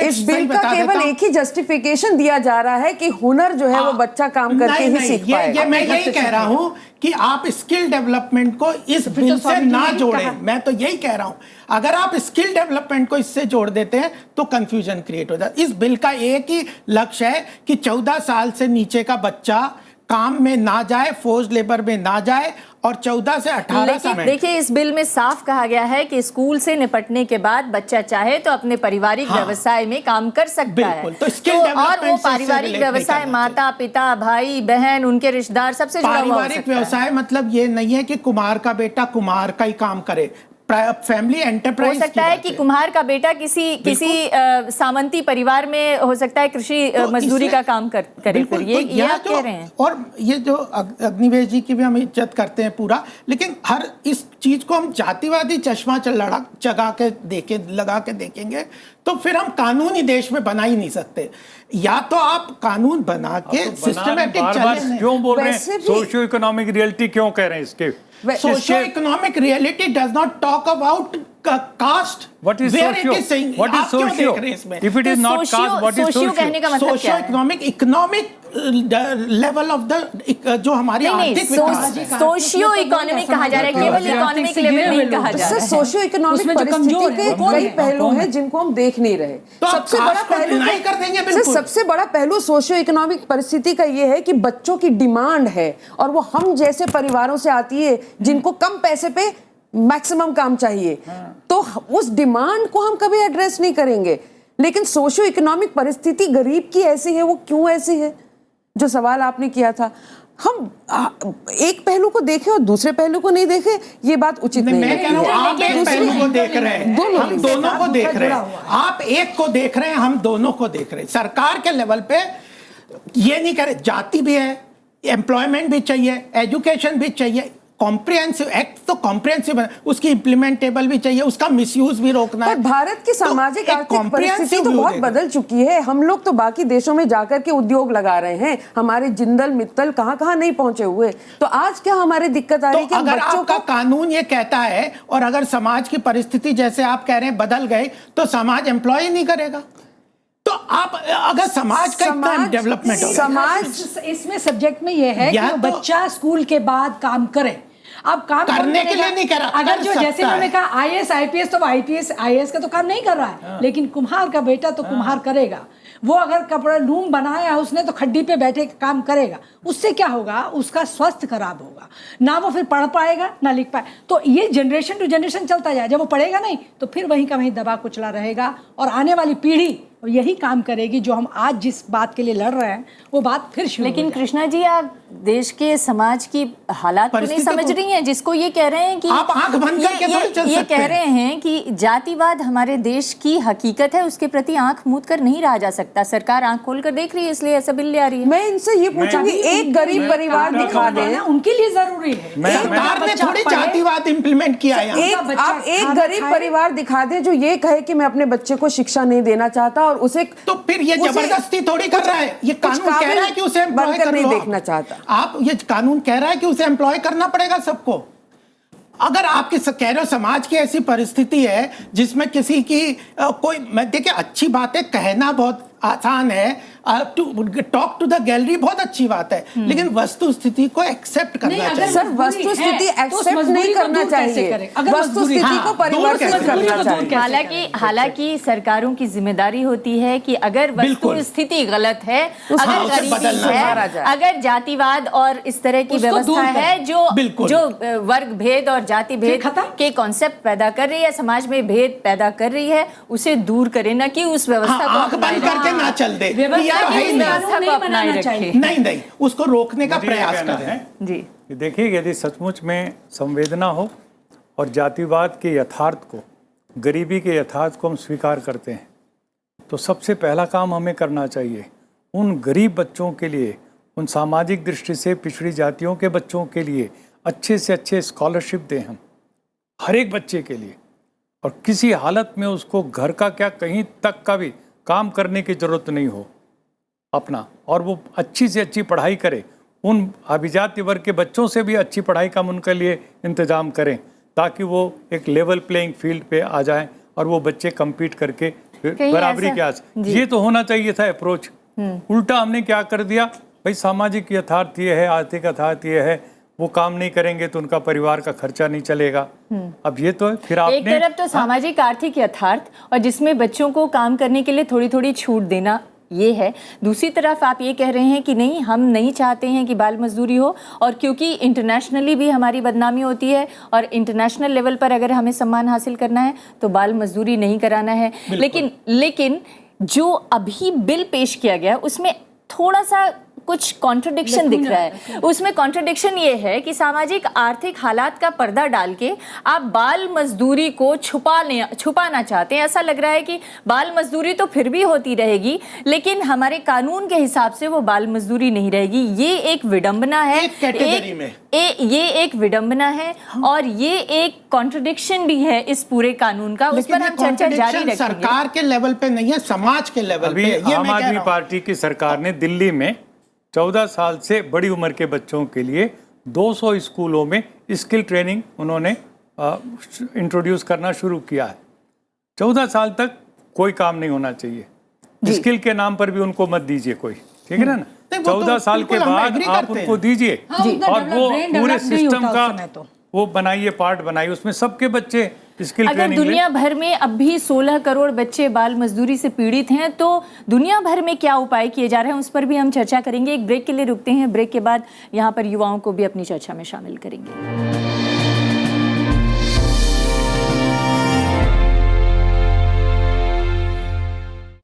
इस बिल का केवल एक ही जस्टिफिकेशन दिया जा रहा है कि हुनर जो है वो बच्चा काम करके ही सीख पाएगा। मैं यही कह रहा हूँ कि आप स्किल डेवलपमेंट को इस बिल से ना जोड़ें। मैं तो यही कह रहा हूं, अगर आप स्किल डेवलपमेंट को इससे जोड़ देते हैं तो कंफ्यूजन क्रिएट हो जाता है। इस बिल का एक ही लक्ष्य है कि 14 साल से नीचे का बच्चा काम में ना जाए, फोर्स लेबर में ना जाए और 14 से 18 लेकिन समय। देखिए इस बिल में साफ कहा गया है कि स्कूल से निपटने के बाद बच्चा चाहे तो अपने पारिवारिक हाँ, व्यवसाय में काम कर सकता है। बिल्कुल, तो skill और development वो से पारिवारिक relate नहीं व्यवसाय करना माता पिता भाई बहन उनके रिश्तेदार सबसे जुड़ा हुआ हो पारिवारिक सकता है। व्यवसाय मतलब ये नहीं है कि कुम्हार का बेटा कुम्हार का ही काम करे, फैमिली हो एंटरप्राइज सकता है कि कुम्हार का बेटा किसी सामंती परिवार में हो सकता है कृषि मजदूरी का काम करे। फिर ये आप कह रहे हैं। और ये जो अग्निवेश जी की भी हम इज्जत करते हैं पूरा, लेकिन हर इस चीज को हम जातिवादी चश्मा लगा के देखेंगे तो फिर हम कानून ही देश में बना ही नहीं सकते। या तो आप कानून बना के सिस्टमेटिक चले। क्यों बोल रहे हैं वैसे भी- सोशियो इकोनॉमिक रियलिटी क्यों कह रहे हैं इसके? Socio economic reality does not talk about cast. What is socio? What is socio? If it is not caste, what is socio कहने socio? का मतलब क्या सोशियो है? इकोनॉमिक लेवल ऑफ द जो हमारी आर्थिक विकास। सोशियो इकोनॉमिक कहा जा रहा है, केवल इकोनॉमिक लेवल नहीं कहा जा रहा है। सोशियो इकोनॉमिक उसमें जो परिस्थिति कमजोर के है, वो कौन कई है? पहलू कौन हैं है? जिनको हम देख नहीं रहे। तो आप सबसे बड़ा कास्ट को पहलू deny कर देंगे, बिल्कुल। सबसे बड़ा पहलू सोशियो इकोनॉमिक परिस्थिति का ये है कि बच्चों की डिमांड है और वो हम जैसे परिवारों से आती है जिनको कम पैसे पे मैक्सिमम काम चाहिए, तो उस डिमांड को हम कभी एड्रेस नहीं करेंगे। लेकिन सोशियो इकोनॉमिक परिस्थिति गरीब की ऐसी है, वो क्यों ऐसी है, जो सवाल आपने किया था, हम एक पहलू को देखें और दूसरे पहलू को नहीं देखें, ये बात उचित नहीं मैं कह रहा हूँ आप एक पहलू को देख रहे हैं, हम दोनों को देख रहे हैं। आप एक को देख रहे हैं, हम दोनों को देख रहे हैं। सरकार के लेवल पे ये नहीं करे, जाति भी है, एम्प्लॉयमेंट भी चाहिए, एजुकेशन भी चाहिए, कॉम्प्रिहेंसिव एक्ट तो कॉम्प्रिहेंसिव है, उसकी इम्प्लीमेंटेबल भी चाहिए, उसका मिसयूज भी रोकना है। पर भारत की सामाजिक तो एक आर्थिक परिस्थिति comprehensive तो view बहुत देगा। बदल चुकी है। हम लोग तो बाकी देशों में जाकर के उद्योग लगा रहे हैं, हमारे जिंदल मित्तल कहाँ नहीं पहुंचे हुए। तो आज क्या हमारी दिक्कत आ रही है तो कि हम अगर बच्चों आपका को कानून ये कहता है और अगर समाज की परिस्थिति जैसे आप कह रहे हैं बदल गई, तो समाज एम्प्लॉय नहीं करेगा। तो आप अगर समाज का इतना समाज- डेवलपमेंट हो समाज इसमें सब्जेक्ट में ये है कि या वो तो- बच्चा स्कूल के बाद काम करे। अब काम कौन करने के करेगा? लिए नहीं कर रहा, अगर कर जो जैसे सकता उन्होंने है। कहा आईएएस आईपीएस, तो आईपीएस आईएएस का तो काम नहीं कर रहा है, लेकिन कुम्हार का बेटा तो कुम्हार करेगा। वो अगर कपड़ा लूम बनाया है उसने तो खड्डी पे बैठे के काम करेगा। उससे क्या होगा, उसका स्वास्थ्य खराब होगा, ना वो फिर पढ़ पाएगा ना लिख पाए। तो ये जनरेशन टू जनरेशन चलता जाए। जब वो पढ़ेगा नहीं तो फिर वहीं का वहीं दबा कुचला रहेगा और आने वाली पीढ़ी यही काम करेगी जो हम आज जिस बात के लिए लड़ रहे हैं वो बात फिर शुरू लेकिन हो जाए। कृष्णा जी आप देश के समाज की हालात को नहीं परिस्थिति समझ को- रही हैं, जिसको ये कह रहे हैं कि आप आंख बंद करके थोड़ी चल ये सकते कह हैं। रहे हैं कि जातिवाद हमारे देश की हकीकत है, उसके प्रति आंख मूंद कर नहीं रहा जा सकता। सरकार आंख खोल कर देख रही है, इसलिए ऐसा बिल ले आ रही है। मैं इनसे ये पूछूंगी, एक गरीब परिवार दिखा दें, उनके लिए जरूरी है। सरकार ने बच्चा थोड़ी पढ़े, जातिवाद इंप्लीमेंट किया है यहाँ। एक बच्चा आप एक खाना गरीब खाए। परिवार दिखा दें जो ये कहे कि मैं अपने बच्चे को शिक्षा नहीं देना चाहता और उसे तो फिर ये जबरदस्ती थोड़ी कर रहा है। ये कुछ कानून कह रहा है कि उसे एम्प्लॉय बनकर कर नहीं लो देखना आप। चाहता। आप ये कानून कह रहा है कि उसे एम्प्लॉय करना पड़ेगा सबको। अगर आपके कह रहे हो समाज की ऐसी परिस्थिति है जिसमें किसी की कोई, मैं देखिए अच्छी बातें कहना बहुत आसान है, टॉक टू द गैलरी बहुत अच्छी बात है, लेकिन वस्तु स्थिति को एक्सेप्ट करना नहीं, अगर चाहिए। सर मजबूरी वस्तु स्थिति है, तो उस एक्सेप्ट मजबूरी नहीं को करना दूर कैसे चाहिए, करें? अगर वस्तु मजबूरी- स्थिति को हाँ, परिवर्तित दूर कैसे करना करें? चाहिए। हालांकि सरकारों की जिम्मेदारी होती है कि अगर वस्तु बिल्कुल। स्थिति गलत है, उस- अगर हाँ, उसे गरीबी बदलना सुधारा है, जाए। अगर जातिवाद और इस तरह की उसको दूर व्यवस्था है करें। जो बिल्कुल। जो वर्ग भेद और जाति भेद खत्म। के कॉन्सेप्ट पैदा कर रही है, समाज में भेद पैदा कर रही है, उसे दूर करे, न कि उस व्यवस्था हाँ, को आंख अपनाए बंद रखें। करके ना चल दे। व्यवस्था ये तो की है ही इस नहीं। व्यवस्था को अपनाना अपनाए चाहिए। रखें। नहीं, उसको रोकने का मुझे ये प्रयास कहना करें। है जी कि देखिए यदि सचमुच में संवेदना हो और जातिवाद के यथार्थ को, गरीबी के यथार्थ को हम स्वीकार करते हैं, तो सबसे पहला काम हमें करना चाहिए उन गरीब बच्चों के लिए, उन सामाजिक दृष्टि से पिछड़ी जातियों के बच्चों के लिए अच्छे से अच्छे स्कॉलरशिप दें हम, हर एक बच्चे के लिए। और किसी हालत में उसको घर का क्या कहीं तक का भी काम करने की ज़रूरत नहीं हो अपना, और वो अच्छी से अच्छी पढ़ाई करे। उन अभिजात वर्ग के बच्चों से भी अच्छी पढ़ाई का हम उनके लिए इंतज़ाम करें ताकि वो एक लेवल प्लेइंग फील्ड पे आ जाएं और वो बच्चे compete करके कहीं बराबरी ऐसा- के आस। जी। ये तो होना चाहिए था अप्रोच। उल्टा हमने क्या कर दिया, भाई सामाजिक यथार्थ ये है, आर्थिक यथार्थ ये है, वो काम नहीं करेंगे तो उनका परिवार का खर्चा नहीं चलेगा। अब ये तो है, फिर आपने एक तरफ तो सामाजिक आर्थिक यथार्थ और जिसमें बच्चों को काम करने के लिए थोड़ी थोड़ी छूट देना ये है। दूसरी तरफ आप ये कह रहे हैं कि नहीं, हम नहीं चाहते हैं कि बाल मजदूरी हो, और क्योंकि इंटरनेशनली भी हमारी बदनामी होती है और इंटरनेशनल लेवल पर अगर हमें सम्मान हासिल करना है तो बाल मजदूरी नहीं कराना है। लेकिन जो अभी बिल पेश किया गया उसमें थोड़ा सा कुछ कॉन्ट्रडिक्शन दिख रहा है। उसमें कॉन्ट्रडिक्शन ये है कि सामाजिक आर्थिक हालात का पर्दा डाल के आप बाल मजदूरी को छुपाना चाहते हैं। ऐसा लग रहा है कि बाल मजदूरी तो फिर भी होती रहेगी, लेकिन हमारे कानून के हिसाब से वो बाल मजदूरी नहीं रहेगी। ये एक विडंबना है, ये एक विडंबना है और ये एक कॉन्ट्रडिक्शन भी है इस पूरे कानून का। उस पर हम चर्चा जारी रखेंगे। सरकार के लेवल पे नहीं है, समाज के लेवल पे। अभी आम आदमी पार्टी की सरकार ने दिल्ली में 14 साल से बड़ी उम्र के बच्चों के लिए 200 स्कूलों में स्किल ट्रेनिंग उन्होंने इंट्रोड्यूस करना शुरू किया है। 14 साल तक कोई काम नहीं होना चाहिए। स्किल के नाम पर भी उनको मत दीजिए कोई, ठीक है ना। 14 साल के बाद आप उनको दीजिए और वो पूरे सिस्टम का वो बनाइए, पार्ट बनाइए, उसमें सबके बच्चे स्किल अगर ट्रेनिंग दुनिया भर में अब भी 16 करोड़ बच्चे बाल मजदूरी से पीड़ित हैं तो दुनिया भर में क्या उपाय किए जा रहे हैं उस पर भी हम चर्चा करेंगे। एक ब्रेक के लिए रुकते हैं, ब्रेक के बाद यहाँ पर युवाओं को भी अपनी चर्चा में शामिल करेंगे।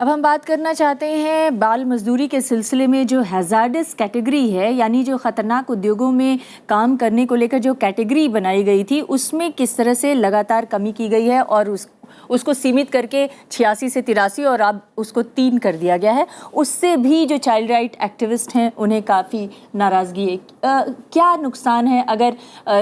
अब हम बात करना चाहते हैं बाल मजदूरी के सिलसिले में जो हैजार्डस कैटेगरी है, यानी जो ख़तरनाक उद्योगों में काम करने को लेकर जो कैटेगरी बनाई गई थी उसमें किस तरह से लगातार कमी की गई है और उसको सीमित करके 86 से 83 और अब उसको 3 कर दिया गया है। उससे भी जो चाइल्ड राइट एक्टिविस्ट हैं उन्हें काफ़ी नाराज़गी है। क्या नुकसान है अगर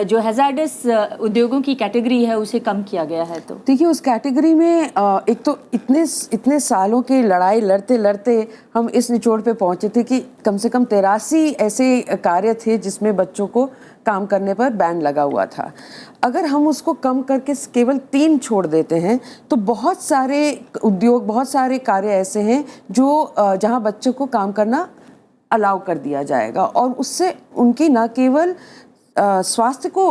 जो हैजार्डस उद्योगों की कैटेगरी है उसे कम किया गया है? तो देखिए, उस कैटेगरी में एक तो इतने सालों की लड़ाई लड़ते लड़ते हम इस निचोड़ पे पहुंचे थे कि कम से कम 83 ऐसे कार्य थे जिसमें बच्चों को काम करने पर बैन लगा हुआ था। अगर हम उसको कम करके केवल 3 छोड़ देते हैं तो बहुत सारे उद्योग, बहुत सारे कार्य ऐसे हैं जो जहां बच्चों को काम करना अलाउ कर दिया जाएगा और उससे उनकी न केवल स्वास्थ्य को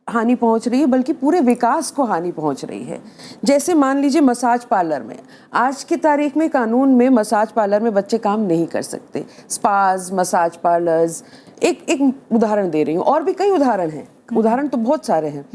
हानि पहुंच रही है बल्कि पूरे विकास को हानि पहुंच रही है। जैसे मान लीजिए मसाज पार्लर में, आज की तारीख में कानून में मसाज पार्लर में बच्चे काम नहीं कर सकते। स्पाज, मसाज पार्लर्स, एक उदाहरण दे रही हूँ, और भी कई उदाहरण हैं, उदाहरण तो बहुत सारे हैं।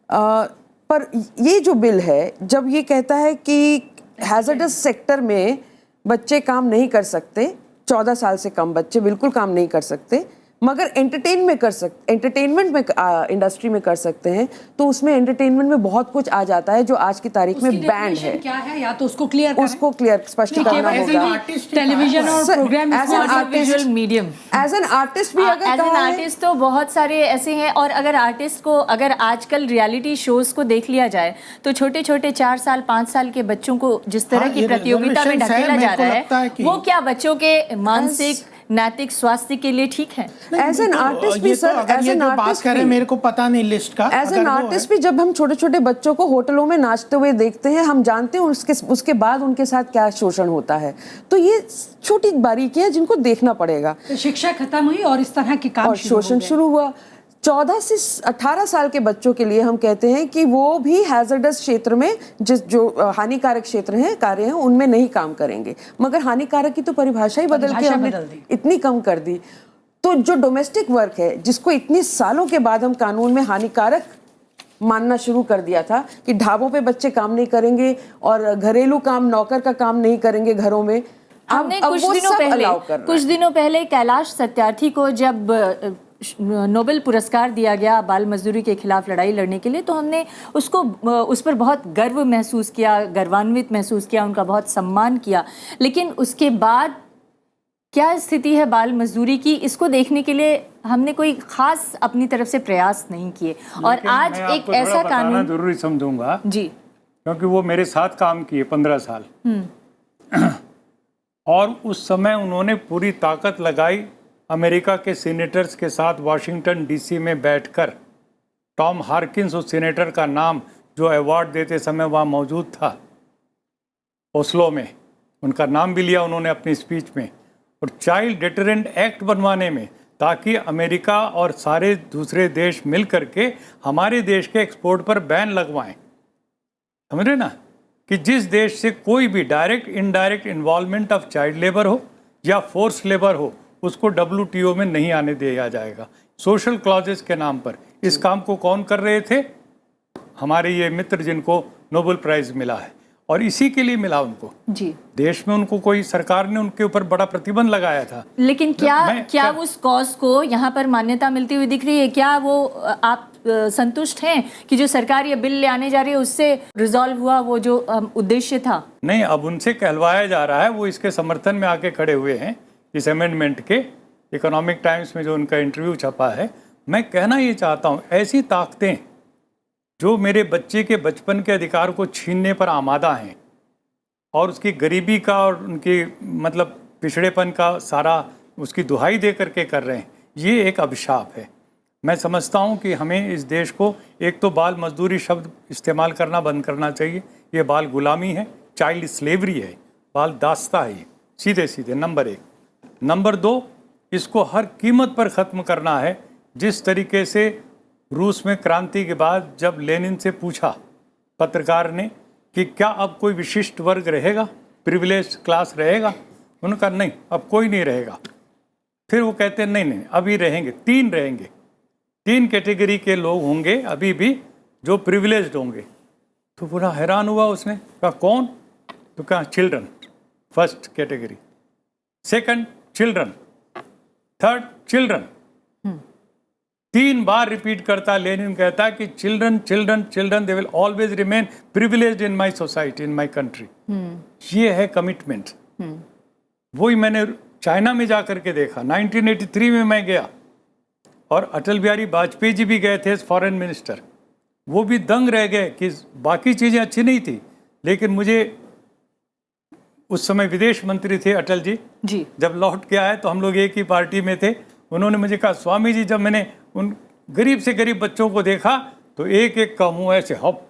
पर ये जो बिल है जब ये कहता है कि हैजर्डस सेक्टर में बच्चे काम नहीं कर सकते, 14 साल से कम बच्चे बिल्कुल काम नहीं कर सकते, मगर एंटरटेनमेंट में इंडस्ट्री में कर सकते हैं, तो उसमें एंटरटेनमेंट में बहुत कुछ आ जाता है जो आज की तारीख में बैंड है। क्या है, या तो उसको क्लियर स्पष्ट करना होगा। टेलीविजन और programme as an artist medium, as an artist भी अगर एज एन आर्टिस्ट तो बहुत सारे ऐसे हैं। और अगर आर्टिस्ट को, अगर आजकल रियलिटी शोज को देख लिया जाए तो छोटे छोटे 4 साल 5 साल के बच्चों को जिस तरह की प्रतियोगिता में ढकेला जा रहा है वो क्या बच्चों के मानसिक नैतिक स्वास्थ्य के लिए ठीक है? एज एन आर्टिस्ट भी सर, एज एन आर्टिस्ट भी, मेरे को पता नहीं लिस्ट का, एज एन आर्टिस्ट भी जब हम छोटे छोटे बच्चों को होटलों में नाचते हुए देखते हैं, हम जानते हैं उसके बाद उनके साथ क्या शोषण होता है। तो ये छोटी बारीकियां हैं जिनको देखना पड़ेगा। तो शिक्षा खत्म हुई और इस तरह की काम और शोषण शुरू हुआ। 14 से 18 साल के बच्चों के लिए हम कहते हैं कि वो भी हैजर्डस क्षेत्र में, जो हानिकारक क्षेत्र हैं, कार्य हैं, उनमें नहीं काम करेंगे। मगर हानिकारक की तो परिभाषा ही बदल के हमने इतनी कम कर दी। तो जो डोमेस्टिक वर्क है जिसको इतने सालों के बाद हम कानून में हानिकारक मानना शुरू कर दिया था कि ढाबों पे बच्चे काम नहीं करेंगे और घरेलू काम, नौकर का काम नहीं करेंगे घरों में, हमने कुछ दिनों पहले कैलाश सत्यार्थी को जब नोबेल पुरस्कार दिया गया बाल मजदूरी के खिलाफ लड़ाई लड़ने के लिए, तो हमने उस पर बहुत गर्व महसूस किया, गर्वान्वित महसूस किया, उनका बहुत सम्मान किया। लेकिन उसके बाद क्या स्थिति है बाल मजदूरी की, इसको देखने के लिए हमने कोई खास अपनी तरफ से प्रयास नहीं किए। और आज एक ऐसा कानून जरूरी समझूंगा जी, क्योंकि वो मेरे साथ काम किए 15 साल और उस समय उन्होंने पूरी ताकत लगाई अमेरिका के सीनेटर्स के साथ वाशिंगटन डीसी में बैठकर। टॉम हार्किन्स उस सीनेटर का नाम जो अवार्ड देते समय वहाँ मौजूद था, ओस्लो में, उनका नाम भी लिया उन्होंने अपनी स्पीच में। और चाइल्ड डिटरेंट एक्ट बनवाने में, ताकि अमेरिका और सारे दूसरे देश मिल करके हमारे देश के एक्सपोर्ट पर बैन लगवाएं। समझ रहे ना कि जिस देश से कोई भी direct indirect involvement of child labour हो या फोर्स लेबर हो, उसको WTO में नहीं आने दिया जाएगा, सोशल क्लॉजेस के नाम पर। इस काम को कौन कर रहे थे? हमारे ये मित्र जिनको नोबेल प्राइज मिला है, और इसी के लिए मिला उनको। जी, देश में उनको कोई सरकार ने उनके ऊपर बड़ा प्रतिबंध लगाया था। लेकिन क्या उस कॉज को यहाँ पर मान्यता मिलती हुई दिख रही है? क्या वो आप संतुष्ट हैं कि जो सरकार ये बिल ले आने जा रही है उससे रिजॉल्व हुआ वो जो उद्देश्य था? नहीं, अब उनसे कहलवाया जा रहा है, वो इसके समर्थन में आके खड़े हुए हैं इस अमेंडमेंट के। इकोनॉमिक टाइम्स में जो उनका इंटरव्यू छपा है, मैं कहना ये चाहता हूँ, ऐसी ताकतें जो मेरे बच्चे के बचपन के अधिकार को छीनने पर आमादा हैं और उसकी गरीबी का और उनकी मतलब पिछड़ेपन का सारा उसकी दुहाई दे करके कर रहे हैं, ये एक अभिशाप है। मैं समझता हूँ कि हमें इस देश को एक तो बाल मजदूरी शब्द इस्तेमाल करना बंद करना चाहिए। ये बाल गुलामी है, चाइल्ड स्लेवरी है, बाल दास्ता है, सीधे सीधे नंबर 1। नंबर 2, इसको हर कीमत पर ख़त्म करना है। जिस तरीके से रूस में क्रांति के बाद जब लेनिन से पूछा पत्रकार ने कि क्या अब कोई विशिष्ट वर्ग रहेगा, प्रिविलेज क्लास रहेगा, उन्होंने कहा नहीं, अब कोई नहीं रहेगा। फिर वो कहते नहीं नहीं, अभी रहेंगे, 3 रहेंगे, 3 कैटेगरी के लोग होंगे अभी भी जो प्रिविलेज्ड होंगे। तो पूरा हैरान हुआ उसने, कहा कौन? तो कहा children, first category, second children, third children. 3 बार रिपीट करता लेनिन, कहता कि children children children, they will always remain privileged in my society, in my country. ये है कमिटमेंट। वही मैंने चाइना में जा करके देखा। 1983 में मैं गया और अटल बिहारी वाजपेयी जी भी गए थे एज फॉरेन मिनिस्टर। वो भी दंग रह गए कि बाकी चीज़ें अच्छी नहीं थी, लेकिन मुझे उस समय विदेश मंत्री थे अटल जी। जब लौट के आए तो हम लोग एक ही पार्टी में थे। उन्होंने मुझे कहा, स्वामी जी, जब मैंने उन गरीब से गरीब बच्चों को देखा तो एक एक का मुंह ऐसे हप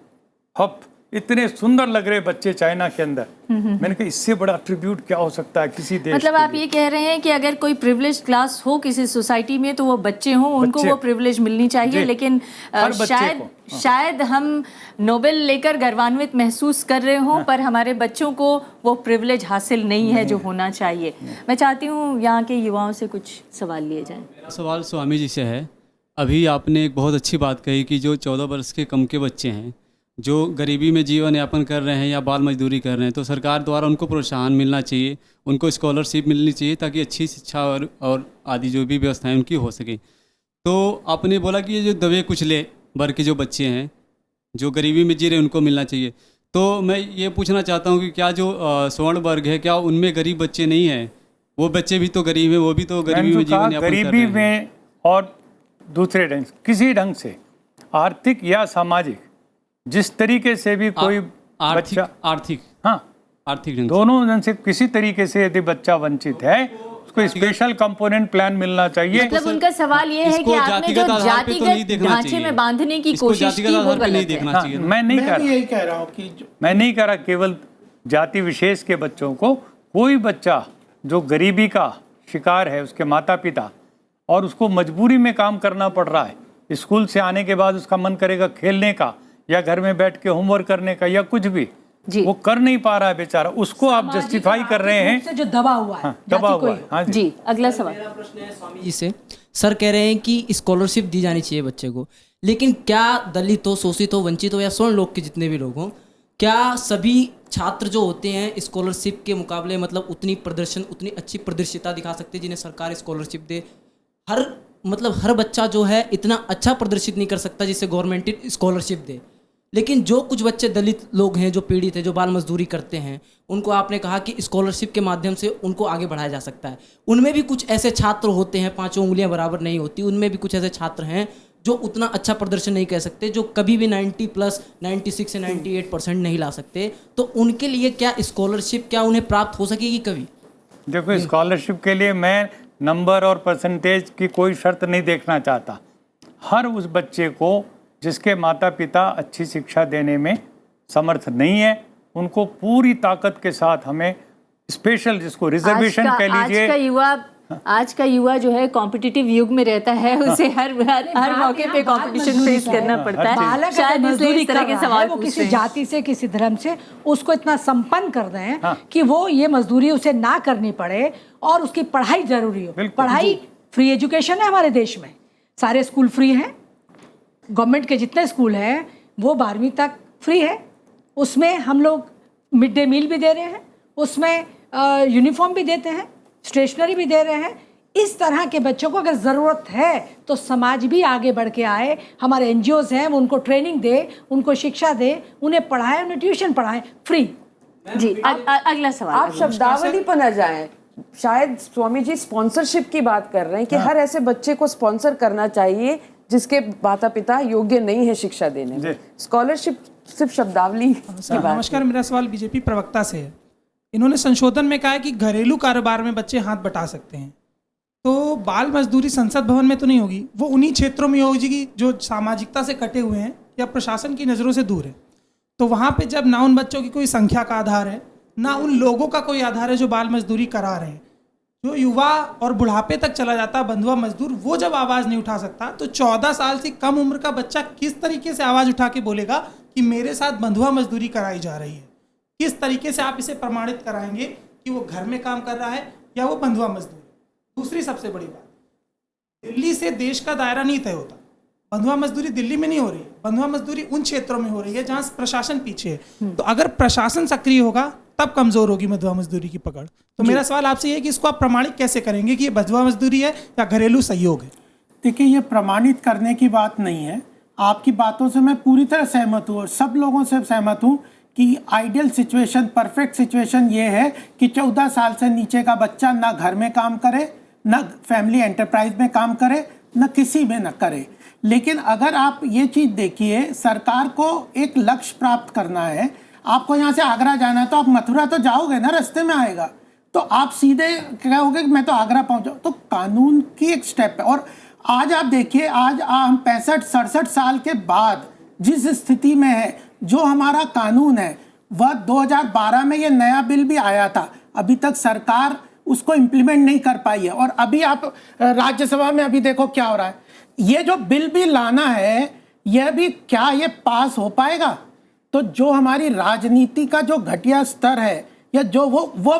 हप, इतने सुंदर लग रहे बच्चे चाइना के अंदर। मैंने कहा इससे बड़ा ट्रिब्यूट क्या हो सकता है किसी देश मतलब के आप ये कह रहे हैं कि अगर कोई प्रिविलेज क्लास हो किसी सोसाइटी में तो वो बच्चे हों, उनको वो प्रिविलेज मिलनी चाहिए। लेकिन शायद हम नोबेल लेकर गर्वान्वित महसूस कर रहे हों, पर हमारे बच्चों को वो प्रिविलेज हासिल नहीं है जो होना चाहिए। मैं चाहती हूँ यहाँ के युवाओं से कुछ सवाल लिए जाएं। मेरा सवाल स्वामी जी से है। अभी आपने एक बहुत अच्छी बात कही कि जो 14 वर्ष के कम के बच्चे हैं जो गरीबी में जीवन यापन कर रहे हैं या बाल मजदूरी कर रहे हैं, तो सरकार द्वारा उनको प्रोत्साहन मिलना चाहिए, उनको स्कॉलरशिप मिलनी चाहिए ताकि अच्छी शिक्षा और आदि जो भी व्यवस्थाएं उनकी हो सके। तो आपने बोला कि ये जो दबे कुचले वर्ग के जो बच्चे हैं जो गरीबी में जी रहे हैं उनको मिलना चाहिए। तो मैं ये पूछना चाहता हूँ कि क्या जो स्वर्ण वर्ग है, क्या उनमें गरीब बच्चे नहीं हैं? वो बच्चे भी तो गरीब हैं, वो भी तो गरीबी में जीवन यापन कर रहे हैं। गरीबी में और दूसरे ढंग से, किसी ढंग से आर्थिक या सामाजिक, जिस तरीके से भी कोई बच्चा आर्थिक दोनों ढंग से किसी तरीके से यदि बच्चा वंचित है, उसको स्पेशल कंपोनेंट प्लान मिलना चाहिए। मतलब उनका सवाल ये है कि आपने जो जातिगत ढांचे में बांधने की कोशिश की वो गलत है। मैं नहीं कह रहा हूँ कि मैं नहीं कह रहा केवल जाति विशेष के बच्चों को। कोई बच्चा जो गरीबी का शिकार है, उसके माता पिता, और उसको मजबूरी में काम करना पड़ रहा है, स्कूल से आने के बाद उसका मन करेगा खेलने का या घर में बैठ के होमवर्क करने का या कुछ भी, वो कर नहीं पा रहा है बेचारा, उसको आप जस्टिफाई कर रहे हैं से जो दबा हुआ है। दबा हुआ है। हाँ जी, अगला सवाल। मेरा प्रश्न है स्वामी जी से। सर कह रहे हैं कि स्कॉलरशिप दी जानी चाहिए बच्चे को, लेकिन क्या दलित हो, शोषित हो, वंचित हो या स्वर्ण लोग के जितने भी लोग हों, क्या सभी छात्र जो होते हैं स्कॉलरशिप के मुकाबले मतलब उतनी अच्छी प्रदर्शिता दिखा सकते हैं जिन्हें सरकार स्कॉलरशिप दे? हर बच्चा जो है इतना अच्छा प्रदर्शित नहीं कर सकता जिससे गवर्नमेंट स्कॉलरशिप दे। लेकिन जो कुछ बच्चे दलित लोग हैं, जो पीड़ित हैं, जो बाल मजदूरी करते हैं, उनको आपने कहा कि स्कॉलरशिप के माध्यम से उनको आगे बढ़ाया जा सकता है। उनमें भी कुछ ऐसे छात्र होते हैं, 5 उंगलियां बराबर नहीं होती, उनमें भी कुछ ऐसे छात्र हैं जो उतना अच्छा प्रदर्शन नहीं कर सकते, जो कभी भी 90+ 96 से 98% नहीं ला सकते। तो उनके लिए क्या स्कॉलरशिप क्या उन्हें प्राप्त हो सकेगी कभी? देखो, स्कॉलरशिप के लिए मैं नंबर और परसेंटेज की कोई शर्त नहीं देखना चाहता। हर उस बच्चे को जिसके माता पिता अच्छी शिक्षा देने में समर्थ नहीं है, उनको पूरी ताकत के साथ हमें स्पेशल, जिसको रिजर्वेशन कह लीजिए। आज का युवा आज का युवा जो है कॉम्पिटिटिव युग में रहता है, उसे हर मौके पे कंपटीशन फेस करना पड़ता है। बालक शायद अगर इसलिए मजदूरी इस तरह कर के रहा है, सवाल वो पूछ किसी रहे हैं। जाति से किसी धर्म से उसको इतना संपन्न कर दें कि वो ये मजदूरी उसे ना करनी पड़े और उसकी पढ़ाई जरूरी हो। पढ़ाई फ्री एजुकेशन है हमारे देश में, सारे स्कूल फ्री हैं, गवर्नमेंट के जितने स्कूल हैं वो 12वीं तक फ्री है। उसमें हम लोग मिड डे मील भी दे रहे हैं, उसमें यूनिफॉर्म भी देते हैं, स्टेशनरी भी दे रहे हैं। इस तरह के बच्चों को अगर ज़रूरत है तो समाज भी आगे बढ़ के आए, हमारे एनजीओज हैं वो उनको ट्रेनिंग दे, उनको शिक्षा दे, उन्हें पढ़ाएं, उन्हें ट्यूशन पढ़ाएं फ्री। जी अगला सवाल। आप शब्दावली पर न जाएं। शायद स्वामी जी स्पॉन्सरशिप की बात कर रहे हैं कि हर ऐसे बच्चे को स्पॉन्सर करना चाहिए जिसके माता पिता योग्य नहीं है शिक्षा देने में। स्कॉलरशिप सिर्फ शब्दावली की बात। नमस्कार, मेरा सवाल बीजेपी प्रवक्ता से है। इन्होंने संशोधन में कहा है कि घरेलू कारोबार में बच्चे हाथ बटा सकते हैं, तो बाल मजदूरी संसद भवन में तो नहीं होगी, वो उन्हीं क्षेत्रों में होगी जो सामाजिकता से कटे हुए हैं या प्रशासन की नज़रों से दूर है। तो वहाँ पे जब ना उन बच्चों की कोई संख्या का आधार है, ना उन लोगों का कोई आधार है जो बाल मजदूरी करा रहे हैं, जो युवा और बुढ़ापे तक चला जाता बंधुआ मजदूर, वो जब आवाज़ नहीं उठा सकता, तो 14 साल से कम उम्र का बच्चा किस तरीके से आवाज़ उठा के बोलेगा कि मेरे साथ बंधुआ मजदूरी कराई जा रही है? किस तरीके से आप इसे प्रमाणित कराएंगे कि वो घर में काम कर रहा है या वो बंधुआ मजदूर? दूसरी सबसे बड़ी बात, दिल्ली से देश का दायरा नहीं तय होता। बंधुआ मजदूरी दिल्ली में नहीं हो रही है, बंधुआ मजदूरी उन क्षेत्रों में हो रही है जहाँ प्रशासन पीछे है। तो अगर प्रशासन सक्रिय होगा तब कमजोर होगी बंधुआ मजदूरी की पकड़। तो मेरा सवाल आपसे ये है कि इसको आप प्रमाणित कैसे करेंगे कि ये बंधुआ मजदूरी है या घरेलू सहयोग है? देखिए, ये प्रमाणित करने की बात नहीं है। आपकी बातों से मैं पूरी तरह सहमत हूँ और सब लोगों से सहमत हूँ कि आइडियल सिचुएशन, परफेक्ट सिचुएशन ये है कि 14 साल से नीचे का बच्चा ना घर में काम करे, ना फैमिली एंटरप्राइज में काम करे, ना किसी में न करे। लेकिन अगर आप ये चीज़ देखिए, सरकार को एक लक्ष्य प्राप्त करना है। आपको यहाँ से आगरा जाना है तो आप मथुरा तो जाओगे ना, रास्ते में आएगा, तो आप सीधे कहोगे कि मैं तो आगरा पहुँचा। तो कानून की एक स्टेप है। और आज आप देखिए, आज हम 65-67 साल के बाद जिस स्थिति में है, जो हमारा कानून है वह 2012 में ये नया बिल भी आया था, अभी तक सरकार उसको इम्प्लीमेंट नहीं कर पाई है। और अभी आप राज्यसभा में अभी देखो क्या हो रहा है। ये जो बिल भी लाना है, यह भी क्या ये पास हो पाएगा? तो जो हमारी राजनीति का जो घटिया स्तर है या जो वो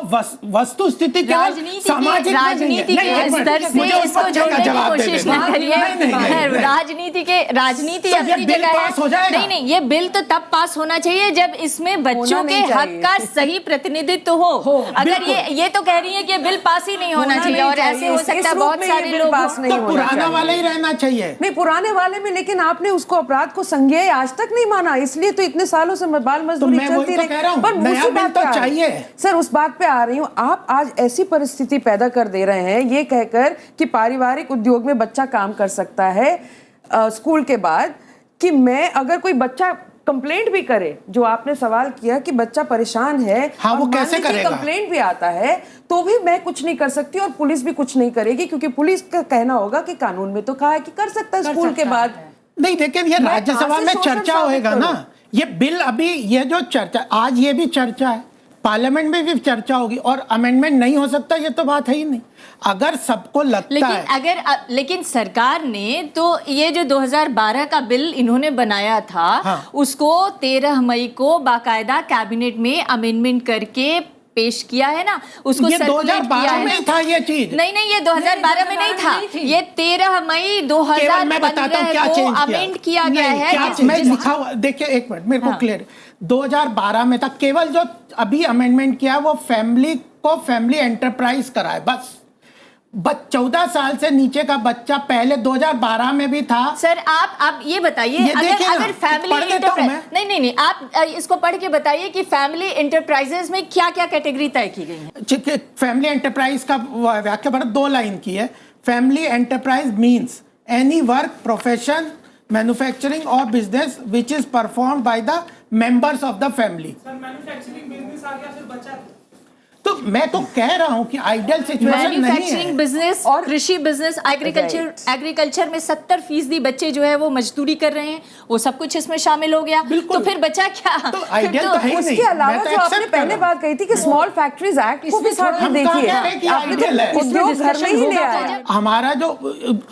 वस्तु स्थिति राजनीति के स्तर से इसको जोड़ने की कोशिश न करिए। राजनीति अपनी जगह है। नहीं, ये बिल तो तब पास होना चाहिए जब इसमें बच्चों के हक का सही प्रतिनिधित्व हो। अगर ये तो कह रही है कि ये बिल पास ही नहीं होना चाहिए और ऐसे हो सकता है बहुत सारे लोग पास नहीं होना चाहिए। पुराना वाला ही रहना चाहिए। नहीं, पुराने वाले में, लेकिन आपने उसको अपराध को संज्ञेय आज तक नहीं माना, इसलिए तो इतने सालों से बाल मजदूरी चलती रही। पर नया बिल तो चाहिए। सर, उस बात पे आ रही हूँ। आप आज ऐसी परिस्थिति पैदा कर दे रहे हैं ये कहकर कि पारिवारिक उद्योग में बच्चा काम कर सकता है स्कूल के बाद, कि मैं अगर कोई बच्चा कंप्लेंट भी करे, जो आपने सवाल किया कि बच्चा परेशान है, हाँ, वो कैसे करेगा? कंप्लेंट भी आता है तो भी मैं कुछ नहीं कर सकती और पुलिस भी कुछ नहीं करेगी, क्योंकि पुलिस का कहना होगा कि कानून में तो कहा है कि कर सकता है स्कूल के बाद। नहीं, लेकिन ये राज्यसभा में चर्चा होएगा ना। ये बिल अभी, ये जो चर्चा आज, ये भी चर्चा है, पार्लियामेंट में भी चर्चा होगी और अमेंडमेंट नहीं हो सकता, ये तो बात है ही नहीं। अगर सबको लगता है, लेकिन सरकार ने तो ये जो 2012 का बिल इन्होंने बनाया था, हाँ, उसको 13 मई को बाकायदा कैबिनेट में अमेंडमेंट करके पेश किया है ना, उसको ये 2012 में था ये चीज। नहीं, ये 2012 में नहीं था, ये 13 मई 2015 को अमेंड किया गया है। मैं लिखा हुआ, देखिए एक मिनट, मेरे को क्लियर। 2012 में था, केवल जो अभी अमेंडमेंट किया वो फैमिली को फैमिली एंटरप्राइज कराए, बस। 14 साल से नीचे का बच्चा पहले 2012 में भी था। सर, आप ये बताइए, अगर फैमिली नहीं, आप इसको पढ़ के बताइए कि फैमिली एंटरप्राइजेस में क्या क्या कैटेगरी तय की गई है। फैमिली एंटरप्राइज का व्याख्या बड़ा 2 लाइन की है। Family enterprise means any work, profession, manufacturing और business which is performed by the members of the family. Manufacturing business आ गया, फिर बचा तो मैं तो कह रहा हूँ कि आइडियल सिचुएशन नहीं है। मैन्युफैक्चरिंग बिजनेस और कृषि बिजनेस, एग्रीकल्चर में 70% बच्चे जो है वो मजदूरी कर रहे हैं, वो सब कुछ इसमें शामिल हो गया। तो फिर बचा क्या? तो आइडियल तो है ही नहीं। उसके अलावा जो आपने पहले बात कही थी कि स्मॉल फैक्ट्रीज एक्ट को भी साथ में देखिए, उद्योग घर में ही ले आया। हमारा जो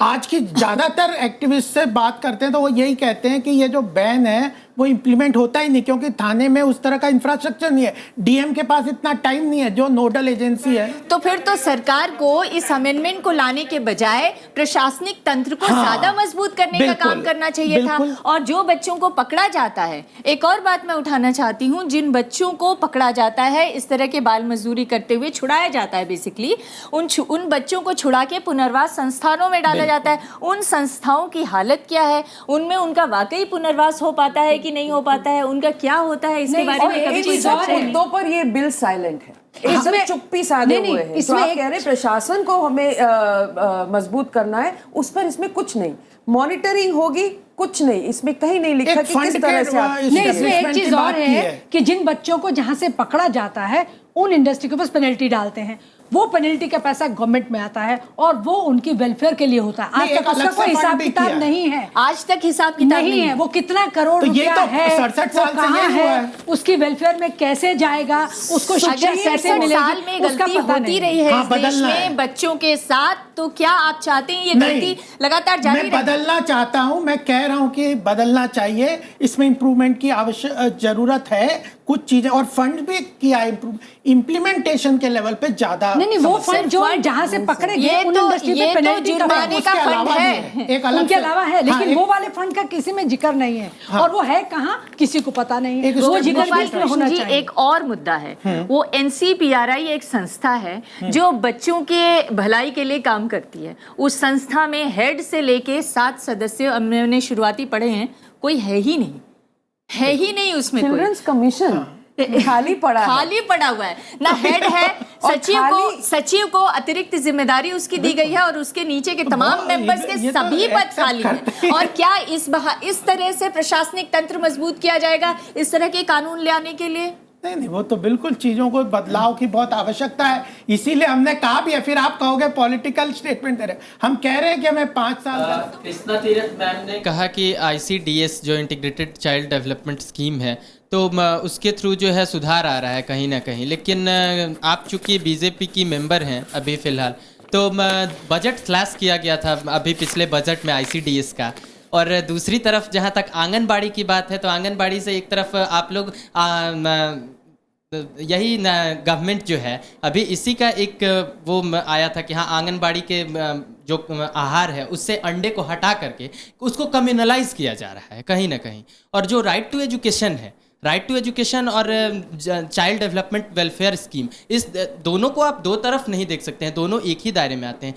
आज की ज्यादातर एक्टिविस्ट से बात करते हैं तो वो यही कहते हैं कि ये जो बैन है वो इम्प्लीमेंट होता ही नहीं, क्योंकि थाने में उस तरह का इंफ्रास्ट्रक्चर नहीं है, डीएम के पास इतना टाइम नहीं है जो नोडल एजेंसी है। तो फिर तो सरकार को इस अमेंडमेंट को लाने के बजाय प्रशासनिक तंत्र को ज्यादा मजबूत करने का काम करना चाहिए था। और जो बच्चों को पकड़ा जाता है, एक और बात मैं उठाना चाहती हूँ, जिन बच्चों को पकड़ा जाता है इस तरह के बाल मजदूरी करते हुए, छुड़ाया जाता है बेसिकली, उन बच्चों को छुड़ा के पुनर्वास संस्थानों में डाला जाता है। उन संस्थाओं की हालत क्या है, उनमें उनका वाकई पुनर्वास हो पाता है कि नहीं हो पाता है, उनका क्या होता है, इसके बारे में कभी कोई सोचा है? मुद्दों पर ये बिल साइलेंट है, एकदम चुप्पी साधे हुए हैं। इसमें आप कह रहे हैं प्रशासन को हमें मजबूत करना है, उस पर इसमें कुछ नहीं, मॉनिटरिंग होगी, कुछ नहीं, इसमें कहीं नहीं लिखा कि किस तरह से आप। नहीं, इसमें एक चीज और है कि जिन बच्चों को जहां से पकड़ा जाता है उन इंडस्ट्री के पास पेनल्टी डालते हैं, वो पेनल्टी का पैसा गवर्नमेंट में आता है और वो उनकी वेलफेयर के लिए होता है। आज तक उसका कोई हिसाब किताब नहीं है, आज तक हिसाब किताब नहीं है। वो कितना करोड़ रुपया है, 67 साल से कहाँ है, उसकी वेलफेयर में कैसे जाएगा, उसको शिक्षा कैसे मिलेगी, साल में गलती होती रही है इस देश में बच्चों के साथ। तो क्या आप चाहते हैं ये गलती लगातार जारी रहे? मैं बदलना चाहता हूं, मैं कह रहा हूं कि बदलना चाहिए, इसमें इंप्रूवमेंट की आवश्यक जरूरत है, कुछ चीजें और फंड भी किया इम्प्लीमेंटेशन के लेवल पे ज्यादा। नहीं, वो फंड जो जहां से पकड़े गए उन इंडस्ट्री पे पेनल्टी जुर्माने का फंड है, एक अलग उनके अलावा है, लेकिन वो वाले फंड का किसी में जिक्र नहीं है। और वो है कहाँ किसी को पता नहीं है, वो जिक्र होना चाहिए। एक और मुद्दा है, वो NCPRI एक संस्था है जो बच्चों के भलाई के लिए काम करती है। उस संस्था में हेड से लेके 7 सदस्य हमने शुरुआती पढ़े हैं, कोई है ही नहीं उसमें। चिल्ड्रंस कमीशन खाली पड़ा हुआ है, ना हेड है। सचिव को अतिरिक्त जिम्मेदारी उसकी दी गई है और उसके नीचे के तमाम मेंबर्स के सभी पद खाली हैं। और क्या इस तरह से प्रशासनिक तंत्र मजबूत किया जाएगा इस तरह के कानून लाने के लिए? नहीं, वो तो बिल्कुल चीजों को बदलाव की बहुत आवश्यकता है, इसीलिए हमने कहा भी है। फिर आप कहोगे पॉलिटिकल स्टेटमेंट दे रहे, हम कह रहे हैं कि हमें 5 साल कृष्णा तीरथ मैम ने कहा कि ICDS जो इंटीग्रेटेड चाइल्ड डेवलपमेंट स्कीम है, तो उसके थ्रू जो है सुधार आ रहा है कहीं ना कहीं। लेकिन आप चूंकि बीजेपी की मेंबर हैं अभी फिलहाल, तो बजट स्लैश किया गया था अभी पिछले बजट में ICDS का। और दूसरी तरफ जहाँ तक आंगनबाड़ी की बात है, तो आंगनबाड़ी से एक तरफ आप लोग यही गवर्नमेंट जो है अभी इसी का एक वो आया था कि हाँ आंगनबाड़ी के जो आहार है उससे अंडे को हटा करके उसको कम्युनलाइज किया जा रहा है कहीं ना कहीं। और जो राइट टू एजुकेशन और चाइल्ड डेवलपमेंट वेलफेयर स्कीम, इस दोनों को आप दो तरफ नहीं देख सकते हैं, दोनों एक ही दायरे में आते हैं।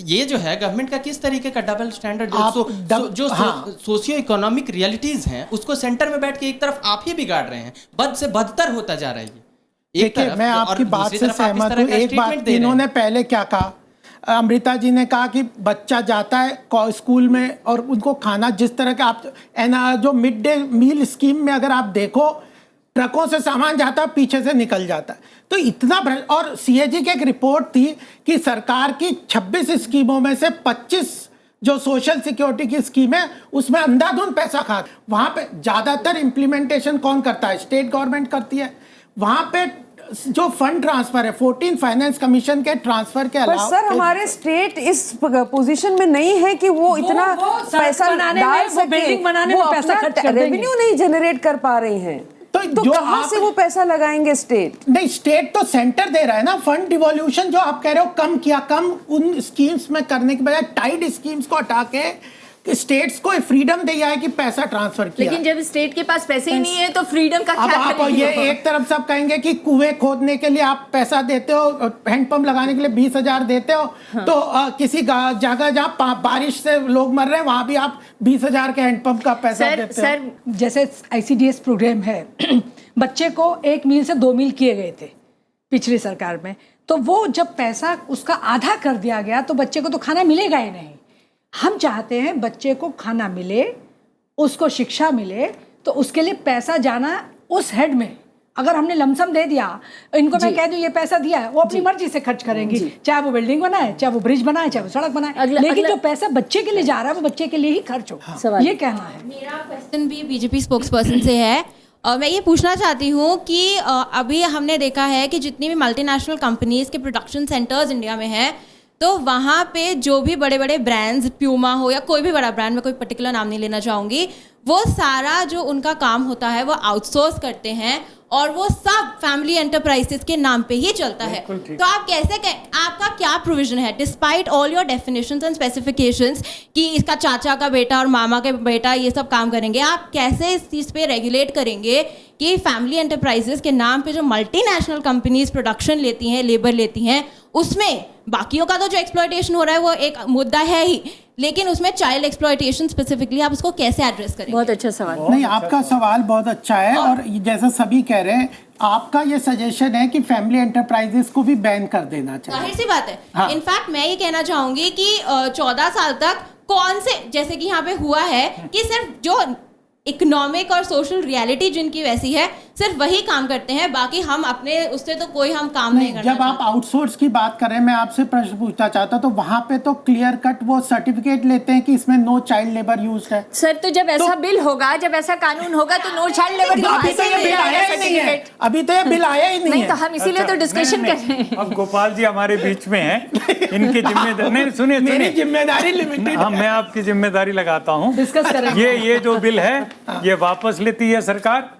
ये जो है गवर्नमेंट का किस तरीके का डबल स्टैंडर्ड जो सोशियो इकोनॉमिक रियलिटीज हैं उसको सेंटर में बैठ के एक तरफ आप ही बिगाड़ रहे हैं, बद से बदतर होता जा रहा है। देखिए, मैं आपकी बात से सहमत हूँ। एक बात इन्होंने पहले क्या कहा, अमृता जी ने कहा कि बच्चा जाता है स्कूल में और उनको खाना जिस तरह का आप जो मिड डे मील स्कीम में अगर आप देखो, ट्रकों से सामान जाता है पीछे से निकल जाता है, तो इतना। और CAG की एक रिपोर्ट थी कि सरकार की 26 स्कीमों में से 25 जो सोशल सिक्योरिटी की स्कीम है उसमें अंधाधुंध पैसा खा, वहां पे ज्यादातर इंप्लीमेंटेशन कौन करता है? स्टेट गवर्नमेंट करती है। वहां पे जो फंड ट्रांसफर है 14 फाइनेंस कमीशन के ट्रांसफर के अलावा, सर हमारे स्टेट इस पोजीशन में नहीं है कि वो इतना पैसा डाल सके, बिल्डिंग बनाने में पैसा खर्च कर देंगे, रेवेन्यू नहीं जनरेट कर पा रही हैं, तो कहां से वो पैसा लगाएंगे स्टेट? नहीं, स्टेट तो सेंटर दे रहा है ना। फंड डिवोल्यूशन जो आप कह रहे हो कम किया, कम उन स्कीम्स में करने के बजाय टाइड स्कीम्स को हटा के स्टेट्स को फ्रीडम दिया है कि पैसा ट्रांसफर किया। लेकिन जब स्टेट के पास पैसे ही नहीं है तो फ्रीडम का क्या? अब आप ये एक तरफ सब कहेंगे कि कुएं खोदने के लिए आप पैसा देते हो, हैंडपंप लगाने के लिए 20,000 देते हो, हाँ। तो किसी जगह जहाँ बारिश से लोग मर रहे हैं वहां भी आप 20,000 के हैंडपंप का पैसा देते हो। सर, जैसे ICDS प्रोग्राम है, बच्चे को 1 मील से 2 मील किए गए थे पिछली सरकार में, तो वो जब पैसा उसका आधा कर दिया गया तो बच्चे को तो खाना मिलेगा ही नहीं। हम चाहते हैं बच्चे को खाना मिले, उसको शिक्षा मिले, तो उसके लिए पैसा जाना उस हेड में, अगर हमने लमसम दे दिया, इनको मैं कह दूं ये पैसा दिया है, वो अपनी मर्जी से खर्च करेंगी, चाहे वो बिल्डिंग बनाए, चाहे वो ब्रिज बनाए, चाहे वो सड़क बनाए, लेकिन जो पैसा बच्चे के लिए जा रहा है वो बच्चे के लिए ही खर्च हो, ये कहना है। मेरा क्वेश्चन भी बीजेपी स्पोक्सपर्सन से है। मैं ये पूछना चाहती हूँ कि अभी हमने देखा है कि जितनी भी मल्टीनेशनल कंपनीज के प्रोडक्शन सेंटर्स इंडिया में हैं, तो वहाँ पे जो भी बड़े बड़े ब्रांड्स, प्यूमा हो या कोई भी बड़ा ब्रांड, मैं कोई पर्टिकुलर नाम नहीं लेना चाहूँगी, वो सारा जो उनका काम होता है वो आउटसोर्स करते हैं और वो सब फैमिली एंटरप्राइजेस के नाम पे ही चलता है। तो आप कैसे आपका क्या प्रोविजन है, despite all your definitions and specifications, कि इसका चाचा का बेटा और मामा के बेटा ये सब काम करेंगे, आप कैसे इस चीज़ पे रेगुलेट करेंगे कि फैमिली एंटरप्राइजेस के नाम पे जो मल्टीनेशनल कंपनीज प्रोडक्शन लेती हैं, लेबर लेती हैं, उसमें बाकियों का तो जो एक्सप्लॉयटेशन हो रहा है वो एक मुद्दा है ही, लेकिन उसमें चाइल्ड एक्सप्लॉयटेशन स्पेसिफिकली आप उसको कैसे एड्रेस करेंगे? बहुत अच्छा सवाल। नहीं, आपका सवाल बहुत अच्छा है और जैसा सभी कह रहे हैं, आपका ये सजेशन है कि फैमिली एंटरप्राइजेस को भी बैन कर देना चाहिए। जाहिर सी बात है। हाँ। इनफैक्ट मैं ये कहना चाहूंगी कि 14 साल तक कौन से, जैसे कि यहाँ पे हुआ है कि सिर्फ जो इकोनॉमिक और सोशल रियलिटी जिनकी वैसी है सिर्फ वही काम करते हैं, बाकी हम अपने उससे तो कोई हम काम नहीं करना। जब आप आउटसोर्स की बात करें, मैं आपसे प्रश्न पूछना चाहता, तो वहाँ पे तो क्लियर कट वो सर्टिफिकेट लेते हैं कि इसमें नो चाइल्ड लेबर यूज है। सर, तो जब ऐसा बिल होगा, जब ऐसा कानून होगा, तो नो चाइल्ड लेबर अभी तो ये बिल आया ही नहीं है, अभी तो ये बिल आया ही नहीं तो है। हम इसीलिए तो डिस्कशन कर रहे हैं। अब गोपाल जी हमारे बीच में हैं, इनकी जिम्मेदारी नहीं, सुनिए मेरी जिम्मेदारी लिमिटेड। हाँ, मैं आपकी जिम्मेदारी लगाता हूँ। डिस्कस करेंगे। ये जो बिल है ये वापस लेती है सरकार,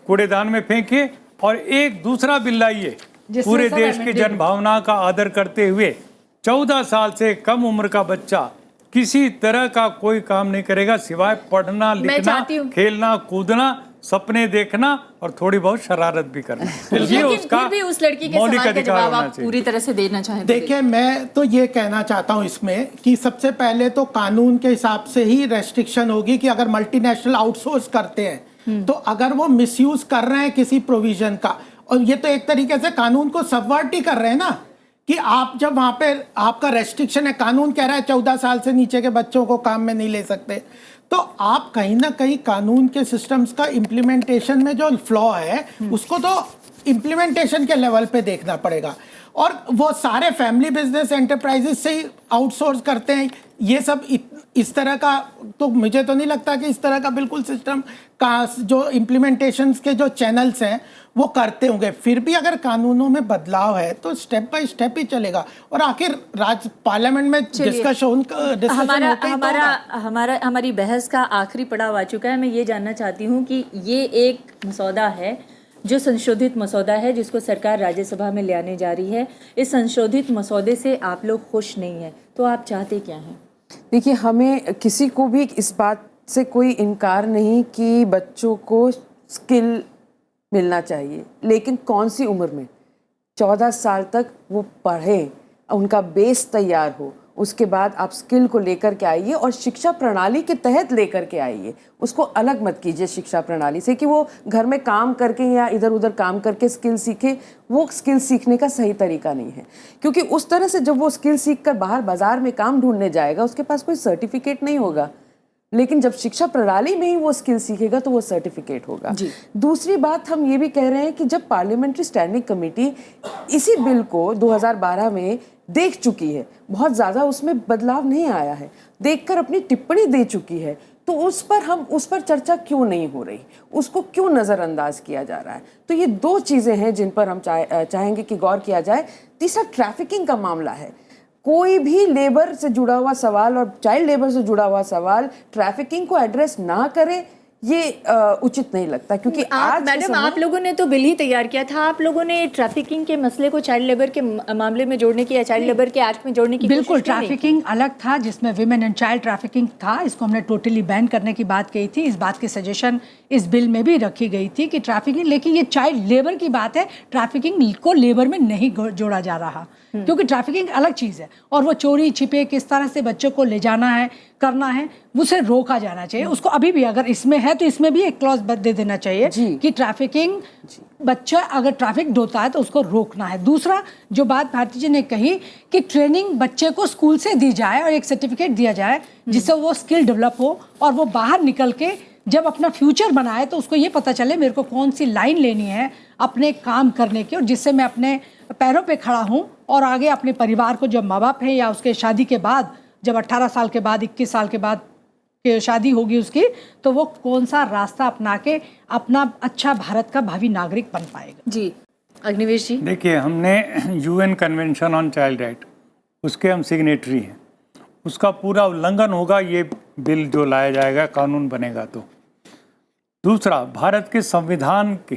कूड़ेदान में फेंकिए और एक दूसरा बिल लाइए पूरे देश की जनभावना का आदर करते हुए 14 साल से कम उम्र का बच्चा किसी तरह का कोई काम नहीं करेगा सिवाय पढ़ना, लिखना, खेलना, कूदना, सपने देखना और थोड़ी बहुत शरारत भी करना। ये उसका फिर भी उस लड़की के मौलिक सवाल का अधिकार जवाब होना आप चाहिए। पूरी तरह से देना चाहें? देखिए, मैं तो ये कहना चाहता हूँ इसमें कि सबसे पहले तो कानून के हिसाब से ही रेस्ट्रिक्शन होगी कि अगर मल्टीनेशनल आउटसोर्स करते हैं तो अगर वो मिसयूज कर रहे हैं किसी प्रोविजन का, और ये तो एक तरीके से कानून को सबवर्ट ही कर रहे हैं ना, कि आप जब वहां पे आपका रेस्ट्रिक्शन है, कानून कह रहा है 14 साल से नीचे के बच्चों को काम में नहीं ले सकते, तो आप कहीं ना कहीं कानून के सिस्टम्स का इम्प्लीमेंटेशन में जो फ्लॉ है उसको तो इम्प्लीमेंटेशन के लेवल पे देखना पड़ेगा। और वो सारे फैमिली बिजनेस एंटरप्राइजेस से ही आउटसोर्स करते हैं, ये सब इस तरह का तो मुझे तो नहीं लगता कि इस तरह का बिल्कुल सिस्टम का जो इम्प्लीमेंटेशंस के जो चैनल्स हैं वो करते होंगे। फिर भी अगर कानूनों में बदलाव है तो स्टेप बाय स्टेप ही चलेगा और आखिर पार्लियामेंट में हमारी बहस का आखिरी पड़ाव आ चुका है। मैं ये जानना चाहती हूँ कि ये एक मसौदा है जो संशोधित मसौदा है जिसको सरकार राज्यसभा में ले आने जा रही है। इस संशोधित मसौदे से आप लोग खुश नहीं हैं, तो आप चाहते क्या हैं? देखिए, हमें किसी को भी इस बात से कोई इनकार नहीं कि बच्चों को स्किल मिलना चाहिए, लेकिन कौन सी उम्र में? 14 साल तक वो पढ़ें, उनका बेस तैयार हो, उसके बाद आप स्किल को लेकर के आइए और शिक्षा प्रणाली के तहत लेकर के आइए। उसको अलग मत कीजिए शिक्षा प्रणाली से कि वो घर में काम करके या इधर उधर काम करके स्किल सीखे। वो स्किल सीखने का सही तरीका नहीं है, क्योंकि उस तरह से जब वो स्किल सीख कर बाहर बाजार में काम ढूंढने जाएगा उसके पास कोई सर्टिफिकेट नहीं होगा, लेकिन जब शिक्षा प्रणाली में ही वो स्किल सीखेगा तो वो सर्टिफिकेट होगा। दूसरी बात हम ये भी कह रहे हैं कि जब पार्लियामेंट्री स्टैंडिंग कमेटी इसी बिल को 2012 में देख चुकी है, बहुत ज़्यादा उसमें बदलाव नहीं आया है, देखकर अपनी टिप्पणी दे चुकी है, तो उस पर चर्चा क्यों नहीं हो रही, उसको क्यों नज़रअंदाज किया जा रहा है? तो ये दो चीज़ें हैं जिन पर हम चाहेंगे कि गौर किया जाए। तीसरा ट्रैफिकिंग का मामला है। कोई भी लेबर से जुड़ा हुआ सवाल और चाइल्ड लेबर से जुड़ा हुआ सवाल ट्रैफिकिंग को एड्रेस ना करे, ये उचित नहीं लगता, क्योंकि आज मैडम आप लोगों ने तो बिल ही तैयार किया था, आप लोगों ने ट्रैफिकिंग के मसले को चाइल्ड लेबर के मामले में जोड़ने की या चाइल्ड लेबर के एक्ट में जोड़ने की बिल्कुल ट्रैफिकिंग अलग था जिसमें विमेन एंड चाइल्ड ट्रैफिकिंग था, इसको हमने टोटली बैन करने की बात कही थी। इस बात की सजेशन इस बिल में भी रखी गई थी कि ट्रैफिकिंग, लेकिन ये चाइल्ड लेबर की बात है, ट्रैफिकिंग को लेबर में नहीं जोड़ा जा रहा, क्योंकि ट्रैफिकिंग अलग चीज़ है और वो चोरी छिपे किस तरह से बच्चों को ले जाना है, करना है, उसे रोका जाना चाहिए। उसको अभी भी अगर इसमें है तो इसमें भी एक क्लॉज दे देना चाहिए कि ट्रैफिकिंग, बच्चा अगर ट्रैफिक होता है तो उसको रोकना है। दूसरा जो बात भारती जी ने कही कि ट्रेनिंग बच्चे को स्कूल से दी जाए और एक सर्टिफिकेट दिया जाए जिससे वो स्किल डेवलप हो और वो बाहर निकल के जब अपना फ्यूचर बनाए तो उसको ये पता चले मेरे को कौन सी लाइन लेनी है अपने काम करने की, और जिससे मैं अपने पैरों पे खड़ा हूँ और आगे अपने परिवार को, जब माँ बाप हैं या उसके शादी के बाद, जब 18 साल के बाद 21 साल के बाद के शादी होगी उसकी, तो वो कौन सा रास्ता अपना के अपना अच्छा भारत का भावी नागरिक बन पाएगा। जी अग्निवेश जी। देखिए, हमने UN convention on child right, उसके हम सिग्नेटरी हैं, उसका पूरा उल्लंघन होगा ये बिल जो लाया जाएगा, कानून बनेगा तो। दूसरा, भारत के संविधान की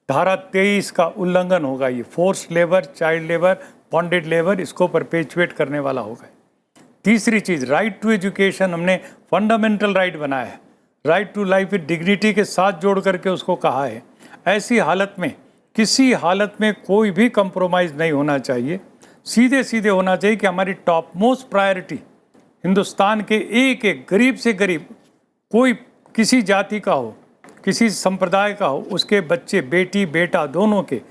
धारा 23 का उल्लंघन होगा ये, force labour, child labour, bonded labour, इसको परपेचुएट करने वाला होगा। तीसरी चीज़, राइट टू एजुकेशन हमने फंडामेंटल राइट बनाया है, right to life with dignity के साथ जोड़ करके उसको कहा है। ऐसी हालत में किसी हालत में कोई भी कंप्रोमाइज़ नहीं होना चाहिए, सीधे सीधे होना चाहिए कि हमारी टॉप मोस्ट प्रायोरिटी हिंदुस्तान के एक एक गरीब से गरीब, कोई किसी जाति का हो, किसी संप्रदाय का हो, उसके बच्चे, बेटी बेटा दोनों के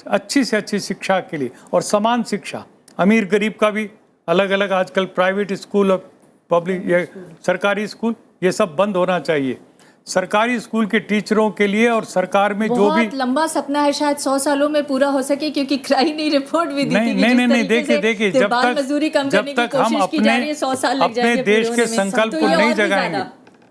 अच्छी से अच्छी शिक्षा के लिए, और समान शिक्षा, अमीर गरीब का भी अलग अलग, आजकल प्राइवेट स्कूल और पब्लिक ये सरकारी स्कूल ये सब बंद होना चाहिए। सरकारी स्कूल के टीचरों के लिए और सरकार में जो भी बहुत लंबा सपना है, शायद 100 सालों में पूरा हो सके, क्योंकि क्राइनी रिपोर्ट भी दी थी कि नहीं, देखिए जब तक हम अपने देश के संकल्प को नहीं जगाएंगे,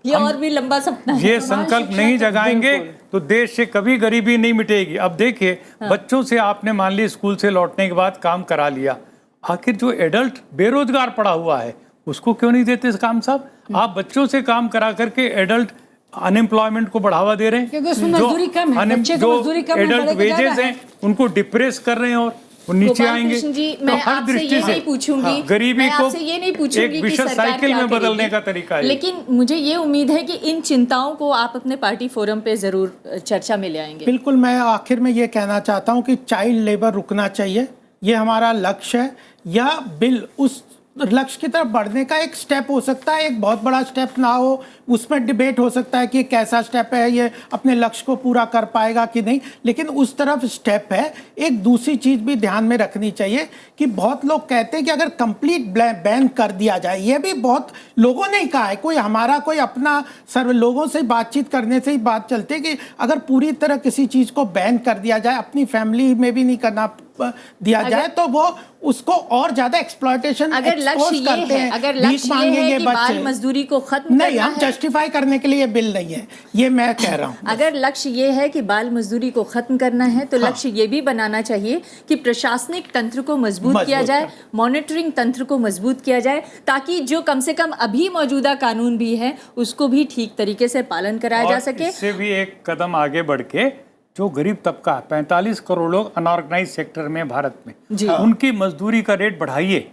ये और भी लंबा सपना है। ये संकल्प नहीं जगाएंगे तो देश से कभी गरीबी नहीं मिटेगी। अब देखिए, बच्चों से आपने मान ली स्कूल से लौटने के बाद काम करा लिया, आखिर जो एडल्ट बेरोजगार पड़ा हुआ है उसको क्यों नहीं देते काम साहब? आप बच्चों से काम करा करके एडल्ट अनएम्प्लॉयमेंट को बढ़ावा दे रहे हैं, जो एडल्ट वेजेस हैं उनको डिप्रेस कर रहे हैं और वो नीचे आएंगे। जी, मैं आपसे ये नहीं पूछूंगी, गरीबी को ये नहीं पूछूंगी कि सरकार साइकिल क्या में बदलने करेगी, का तरीका है, लेकिन मुझे ये उम्मीद है कि इन चिंताओं को आप अपने पार्टी फोरम पे जरूर चर्चा में ले आएंगे। बिल्कुल, मैं आखिर में ये कहना चाहता हूँ कि चाइल्ड लेबर रुकना चाहिए, ये हमारा लक्ष्य है। यह बिल उस लक्ष्य की तरफ बढ़ने का एक स्टेप हो सकता है, एक बहुत बड़ा स्टेप ना हो, उसमें डिबेट हो सकता है कि कैसा स्टेप है, ये अपने लक्ष्य को पूरा कर पाएगा कि नहीं, लेकिन उस तरफ स्टेप है। एक दूसरी चीज़ भी ध्यान में रखनी चाहिए कि बहुत लोग कहते हैं कि अगर कंप्लीट बैन कर दिया जाए, ये भी बहुत लोगों ने ही कहा है, कोई हमारा कोई अपना सर्व लोगों से बातचीत करने से ही बात चलती है कि अगर पूरी तरह किसी चीज़ को बैन कर दिया जाए, अपनी फैमिली में भी नहीं करना दिया जाए, तो वो उसको और ज्यादा एक्सप्लॉयटेशन एक्सपोज करते हैं। अगर लक्ष्य ये है कि बाल मजदूरी को खत्म नहीं, हम जस्टिफाई करने के लिए बिल नहीं है, ये मैं कह रहा हूँ। अगर लक्ष्य ये है कि बाल मजदूरी को खत्म करना है तो लक्ष्य ये भी बनाना चाहिए कि प्रशासनिक तंत्र को मजबूत किया जाए, मॉनिटरिंग तंत्र को मजबूत किया जाए, ताकि जो कम से कम अभी मौजूदा कानून भी है उसको भी ठीक तरीके से पालन कराया जा सके। इससे भी एक कदम आगे बढ़ के जो गरीब तबका 45 करोड़ लोग अनऑर्गेनाइज सेक्टर में भारत में, उनकी मजदूरी का रेट बढ़ाइए,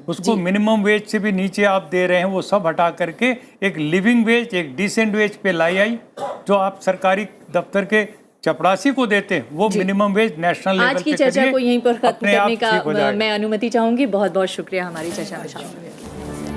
उसको मिनिमम वेज से भी नीचे आप दे रहे हैं, वो सब हटा करके एक लिविंग वेज, एक डिसेंट वेज पे लाई आई, जो आप सरकारी दफ्तर के चपरासी को देते हैं, वो मिनिमम वेज नेशनल लेवल पे आज की चर्चा को यहीं पर खत्म करने का मैं अनुमति चाहूंगी। बहुत बहुत शुक्रिया हमारी चर्चा में शामिल हुए।